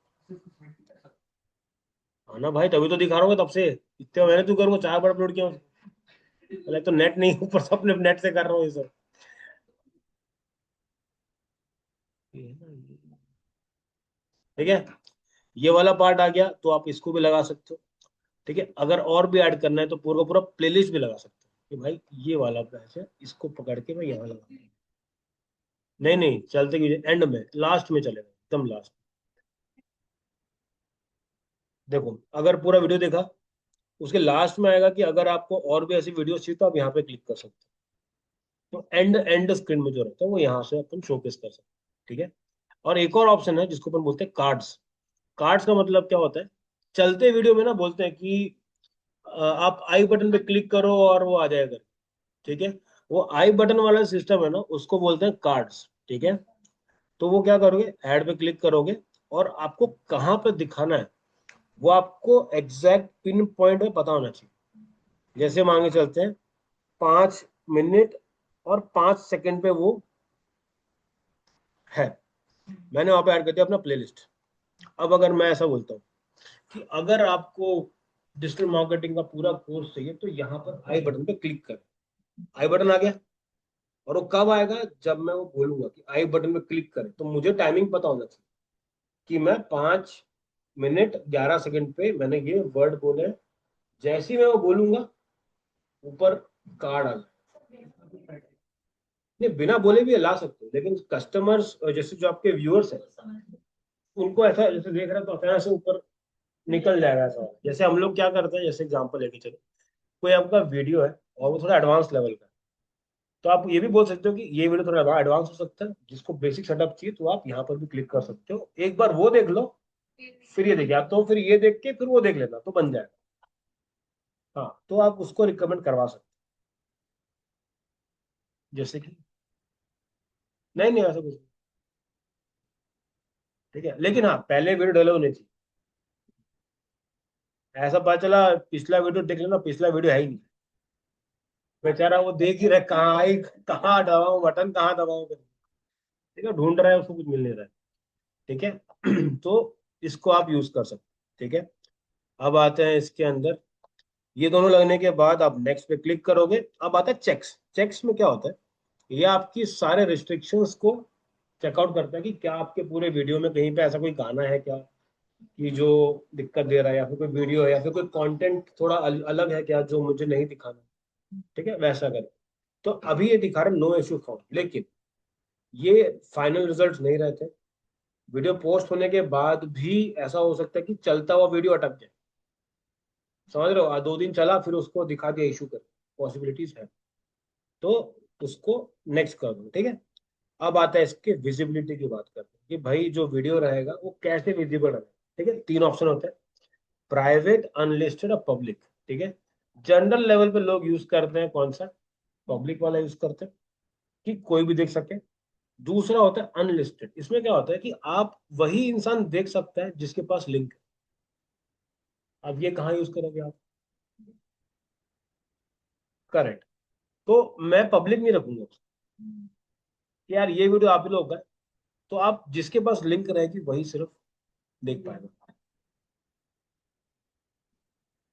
हाँ ना भाई, तभी तो दिखा रहा हूँ तब से, इतने मैंने तू करूँगा 4 बार अपलोड किया। पहले तो नेट नहीं, ऊपर से अपने नेट से कर रहा हूँ ये सब। ये है ना, ठीक है, ये वाला पार्ट आ गया, तो आप इसको भी लगा सकते हो। ठीक है, अगर और भी ऐड करना है तो पूरा पूरा प्लेलिस्ट भी लगा सकते हो कि भाई ये वाला पैच है, इसको पकड़ के मैं यहाँ लगा। नहीं नहीं, चलते कीजिए, एंड में, लास्ट में चलेगा, एकदम लास्ट। देखो, अगर पूरा वीडियो देखा, उसके लास्ट में आएगा कि अगर आपको और भी ऐसी वीडियो चाहिए तो आप यहाँ पे क्लिक कर सकते हो। तो एंड एंड स्क्रीन में जो रहता है वो यहाँ से अपन शोकेस कर सकते हैं, ठीक है। और एक और ऑप्शन है जिसको अपन बोलते हैं कार्ड्स। कार्ड्स का मतलब क्या होता है, चलते वीडियो में ना बोलते हैं कि आप आई बटन पे क्लिक करो और वो आ जाएगा, ठीक है। वो आई बटन वाला सिस्टम है ना, उसको बोलते हैं कार्ड्स, ठीक है। तो वो क्या करोगे, ऐड पे क्लिक करोगे, और आपको कहाँ पे दिखाना है वो आपको एग्जैक्ट पिन पॉइंट में पता होना चाहिए। जैसे मांगे चलते हैं 5 मिनट और 5 सेकंड पे वो है, मैंने वहां पे ऐड कर दिया अपना प्लेलिस्ट। अब अगर मैं ऐसा बोलता हूँ कि अगर आपको डिजिटल मार्केटिंग का पूरा कोर्स चाहिए तो यहाँ पर आई बटन पे क्लिक कर, आई बटन आ गया। और वो कब आएगा, जब मैं वो बोलूंगा कि आई बटन पे क्लिक करें, तो मुझे टाइमिंग पता होना चाहिए कि मैं 5 मिनट 11 सेकंड पे मैंने ये वर्ड बोले। जैसे ही मैं वो बोलूंगा, ऊपर कार्ड आ जाए। नहीं, बिना बोले भी ला सकते हो, लेकिन कस्टमर्स जैसे जो आपके व्यूअर्स हैं, उनको ऐसा जैसे देख रहे हैं तो अचानक से ऊपर निकल जाएगा ऐसा। जैसे हम लोग क्या करते हैं, जैसे एग्जांपल लेके चलो, कोई आपका वीडियो है और वो थोड़ा एडवांस लेवल का है, तो आप ये भी बोल सकते हो कि ये वीडियो थोड़ा एडवांस हो सकता है, जिसको बेसिक सेटअप चाहिए तो आप यहाँ पर भी क्लिक कर सकते हो। एक बार वो देख लो, फिर ये देखिए, आप तो फिर ये देख के फिर वो देख लेना तो बन जाएगा। हाँ, तो आप उसको रिकमेंड करवा सकते हो, जैसे कि नहीं नहीं ऐसा कुछ नहीं, ठीक है। लेकिन हाँ, पहले वीडियो डेवलप होनी चाहिए। ऐसा पता चला पिछला वीडियो देख लेना, पिछला वीडियो है ही नहीं, बेचारा वो देख ही रहे कहाँ आई, कहाँ दबाऊं बटन, कहाँ दबाऊं, ठीक है, ढूंढ रहा है, उसको कुछ मिल नहीं रहा है, ठीक है। तो इसको आप यूज कर सकते हैं, ठीक है। अब आते हैं इसके अंदर, ये दोनों लगने के बाद आप नेक्स्ट पे क्लिक करोगे। अब आता है चेक्स। चेक्स में क्या होता है, ये आपकी सारे रिस्ट्रिक्शंस को चेकआउट करता है कि क्या आपके पूरे वीडियो में कहीं पे ऐसा कोई गाना है क्या कि जो दिक्कत दे रहा है, या फिर कोई वीडियो है, या फिर कोई कंटेंट थोड़ा अलग है क्या जो मुझे नहीं दिखाना, ठीक है, वैसा करें। तो अभी ये दिखा रहे नो इश्यू फाउंड, लेकिन ये फाइनल रिजल्ट नहीं रहते। वीडियो पोस्ट होने के बाद भी ऐसा हो सकता है कि चलता हुआ वीडियो अटक जाए, समझ रहे हो, 2 दिन चला फिर उसको दिखा दिया इशू कर, पॉसिबिलिटीज है। तो उसको नेक्स्ट कर दो, ठीक है। अब आता है इसके विजिबिलिटी की बात करते हैं कि भाई जो वीडियो रहेगा वो कैसे विजिबल रहेगा, ठीक है। 3 ऑप्शन होते हैं, प्राइवेट, अनलिस्टेड और पब्लिक, ठीक है। जनरल लेवल पे लोग यूज करते हैं कौन सा, पब्लिक वाला यूज करते हैं कि कोई भी देख सके। दूसरा होता है अनलिस्टेड, इसमें क्या होता है कि आप वही इंसान देख सकता है जिसके पास लिंक है। अब ये कहाँ यूज करोगे आप, करेक्ट। तो मैं पब्लिक नहीं रखूंगा कि यार ये वीडियो आप ही लोग का है, तो आप जिसके पास लिंक रहेगी वही सिर्फ देख पाएगा।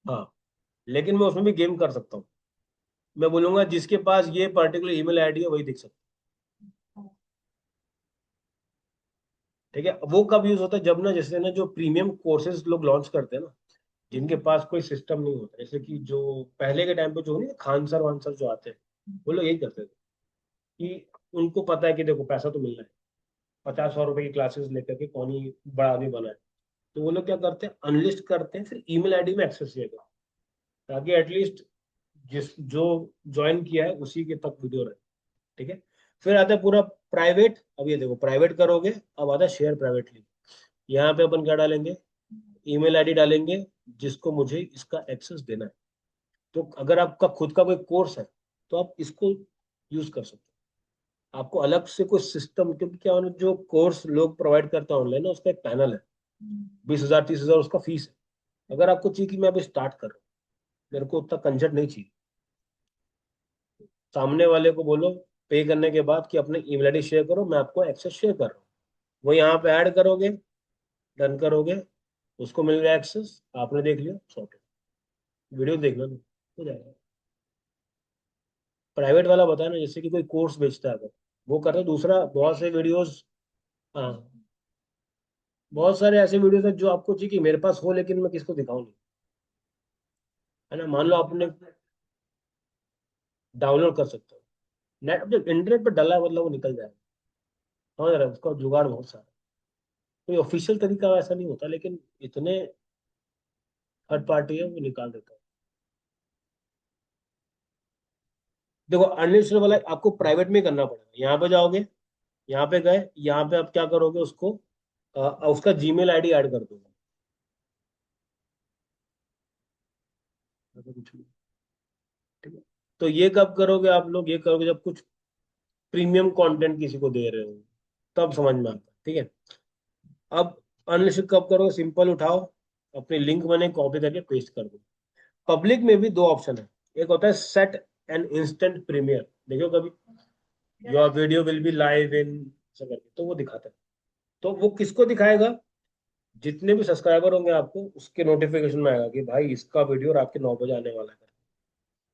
हाँ, लेकिन मैं उसमें भी गेम कर सकता हूँ। मैं बोलूंगा जिसके पास ये पर्टिकुलर ईमेल आईडी है वही देख सकता है, ठीक है। वो कब यूज होता है, जब ना जैसे ना जो प्रीमियम कोर्सेज लोग लॉन्च करते हैं ना, जिनके पास कोई सिस्टम नहीं होता, जैसे कि जो पहले के टाइम पे जो नहीं खान सर वान सर जो आते हैं, वो लोग यही करते थे कि उनको पता है कि देखो पैसा तो मिलना है, 50-100 रुपए की क्लासेस लेकर के कौन ही बड़ा आदमी बना है। तो वो लोग क्या करते हैं, अनलिस्ट करते हैं, फिर ईमेल आईडी में एक्सेस देते हैं, ताकि एटलीस्ट जिस जो ज्वाइन किया है उसी के तक वीडियो रहे, ठीक है। फिर आता है पूरा प्राइवेट। अब ये देखो, प्राइवेट करोगे, अब आता है शेयर प्राइवेटली। यहाँ पे अपन क्या डालेंगे, ईमेल आईडी डालेंगे जिसको मुझे इसका एक्सेस देना है। तो अगर आपका खुद का कोई कोर्स है तो आप इसको यूज कर सकते हो। आपको अलग से कोई सिस्टम, क्योंकि क्या होना, जो कोर्स लोग प्रोवाइड करते हैं ऑनलाइन ना, उसका एक पैनल है, 20,000 30,000 उसका फीस है। अगर आपको चाहिए कि मैं अभी स्टार्ट कर रहा हूँ, मेरे को उतना कंजट नहीं चाहिए, सामने वाले को बोलो पे करने के बाद कि अपने ईमेल आईडी शेयर करो, मैं आपको एक्सेस शेयर कर रहा हूँ। वो यहाँ पे ऐड करोगे, डन करोगे, उसको मिल गया एक्सेस, आपने देख लिया, सॉर्टेड। वीडियो देखना नहीं, हो जाएगा। प्राइवेट वाला बताया ना, जैसे कि कोई कोर्स बेचता है अगर, वो करता है। दूसरा, बहुत से वीडियोस, हाँ, बहुत सारे ऐसे वीडियोस हैं जो आपको चाहिए कि मेरे पास हो, लेकिन मैं किसको दिखाऊं नहीं, है ना। मान लो आपने डाउनलोड कर सकते हो, नेट जब इंटरनेट पर डला है मतलब वो निकल जाएगा। समझ रहे हो? उसका जुगाड़ बहुत सारा। कोई ऑफिशियल तरीका वैसा नहीं होता, लेकिन इतने थर्ड पार्टी है वो निकाल देता है। देखो अनलिस्टेड वाला आपको प्राइवेट में करना पड़ेगा। यहाँ पे जाओगे, यहाँ पे गए, यहाँ पे आप क्या करोगे उसको, उसका जीमेल आईडी ऐड कर दोगे। ऐसा कुछ नहीं, ठीक है। तो ये कब करोगे आप लोग, ये करोगे जब कुछ प्रीमियम कंटेंट किसी को दे रहे हो, तब समझ में आता है, ठीक है। अब अनलिस्टेड कब करोगे, सिंपल उठाओ, अपनी लिंक बने कॉपी करके पेस्ट कर दो। पब्लिक में भी दो ऑप्शन है। एक होता है सेट एन इंस्टेंट प्रीमियर, देखो कभी, your video will be live in, ऐसा करके तो वो दिखाता है। तो वो किसको दिखाएगा, जितने भी सब्सक्राइबर होंगे आपको उसके नोटिफिकेशन में आएगा कि भाई इसका वीडियो रात के 9 बजे आने वाला है।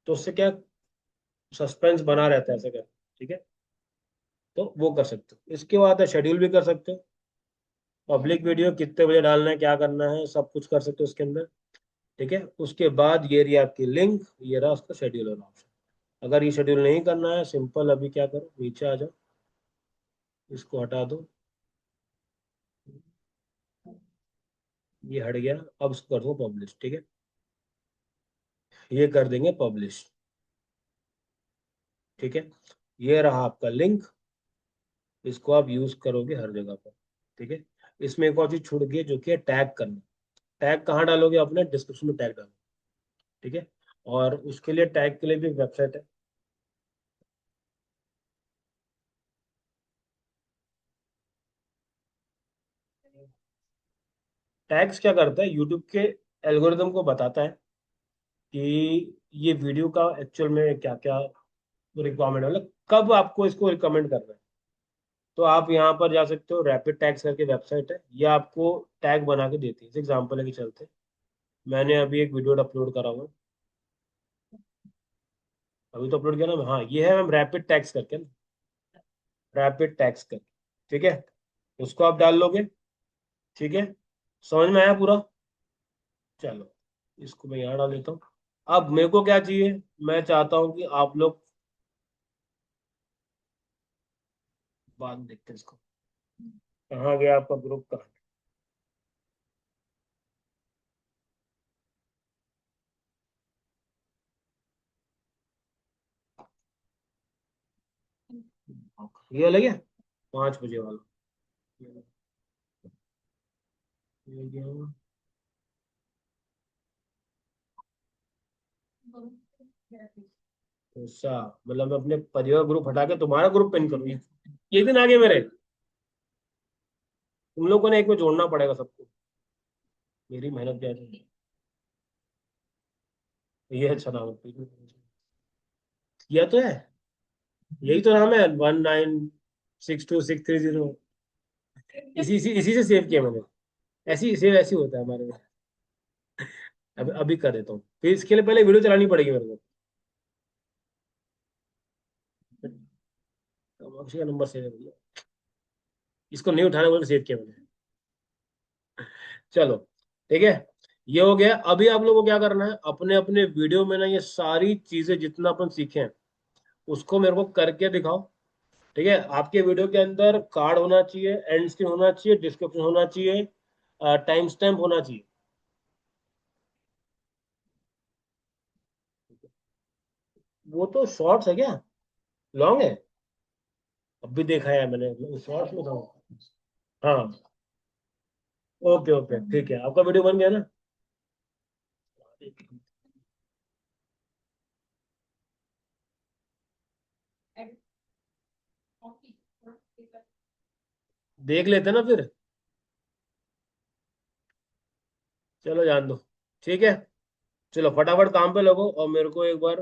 तो उससे क्या सस्पेंस बना रहता है, ऐसा क्या, ठीक है। तो वो कर सकते हो। इसके बाद शेड्यूल भी कर सकते हो, पब्लिक वीडियो कितने बजे डालना है, क्या करना है, सब कुछ कर सकते हो उसके अंदर, ठीक है। उसके बाद ये रही आपकी लिंक, ये रहा उसका शेड्यूल वाला ऑप्शन। अगर ये शेड्यूल नहीं करना है, सिंपल अभी क्या करो, नीचे आ जाओ, इसको हटा दो, ये हट गया। अब इसको कर दो पब्लिश, ठीक है। ये कर देंगे पब्लिश, ठीक है। ये रहा आपका लिंक, इसको आप यूज करोगे हर जगह पर, ठीक है। इसमें एक और चीज छूट गई जो कि है टैग करना। टैग कहाँ डालोगे, अपने डिस्क्रिप्शन में टैग डालो, ठीक है। और उसके लिए टैग के लिए भी वेबसाइट है। टैग्स क्या करता है, यूट्यूब के एल्गोरिदम को बताता है कि ये वीडियो का एक्चुअल में क्या क्या रिक्वायरमेंट है, मतलब कब आपको इसको रिकमेंड करना है। तो आप यहाँ पर जा सकते हो, रैपिड टैग्स करके वेबसाइट है, ये आपको टैग बना के देती है। जैसे एग्जाम्पल है कि चलते, मैंने अभी एक वीडियो अपलोड करा हुआ है, अभी तो अपलोड किया ना, हाँ ये है मैम रैपिड टैग्स करके ना, रैपिड टैग्स करके, ठीक है। उसको आप डाल लोगे, ठीक है। समझ में आया पूरा? चलो, इसको मैं यहाँ डाल देता हूँ। अब मेरे को क्या चाहिए, मैं चाहता हूँ कि आप लोग बात देखते हैं इसको, कहाँ गया आपका ग्रुप, कहाँ ये अलग है, 5 बजे वाला, ये गया। अच्छा, मतलब मैं अपने परिवार ग्रुप हटा के तुम्हारा ग्रुप पिन करूँ, ये दिन आगे मेरे, तुम लोगों ने एक में जोड़ना पड़ेगा सबको, मेरी मेहनत क्या है। ये अच्छा नाम है, यह तो है, यही तो नाम है, 196263 0। इसी से सेव किया मैंने, ऐसी सेव ऐसी होता है हमारे में। अभी अभी कर देता हूँ, फिर इसके लिए पहले वीडियो चलानी पड़ेगी मेरे को। अक्षय का नंबर सेव है भैया, इसको नहीं उठाने बोल के सेव किया मैंने। चलो, ठीक है। ये हो गया। अभी आप लोगों को क्या करना है, अपने अपने वीडियो में ना ये सारी चीजें जितना अपन सीखे हैं उसको मेरे को करके दिखाओ, ठीक है। आपके वीडियो के अंदर कार्ड होना चाहिए, एंड स्क्रीन होना चाहिए, डिस्क्रिप्शन होना चाहिए, टाइम स्टैम्प होना चाहिए। वो तो शॉर्ट्स है क्या, लॉन्ग है? अब भी देखा है मैंने, शॉर्ट्स में था। हाँ, ओके ओके, ठीक है, आपका वीडियो बन गया ना। देख लेते ना फिर, चलो जान दो, ठीक है। चलो फटाफट काम पे लगो और मेरे को एक बार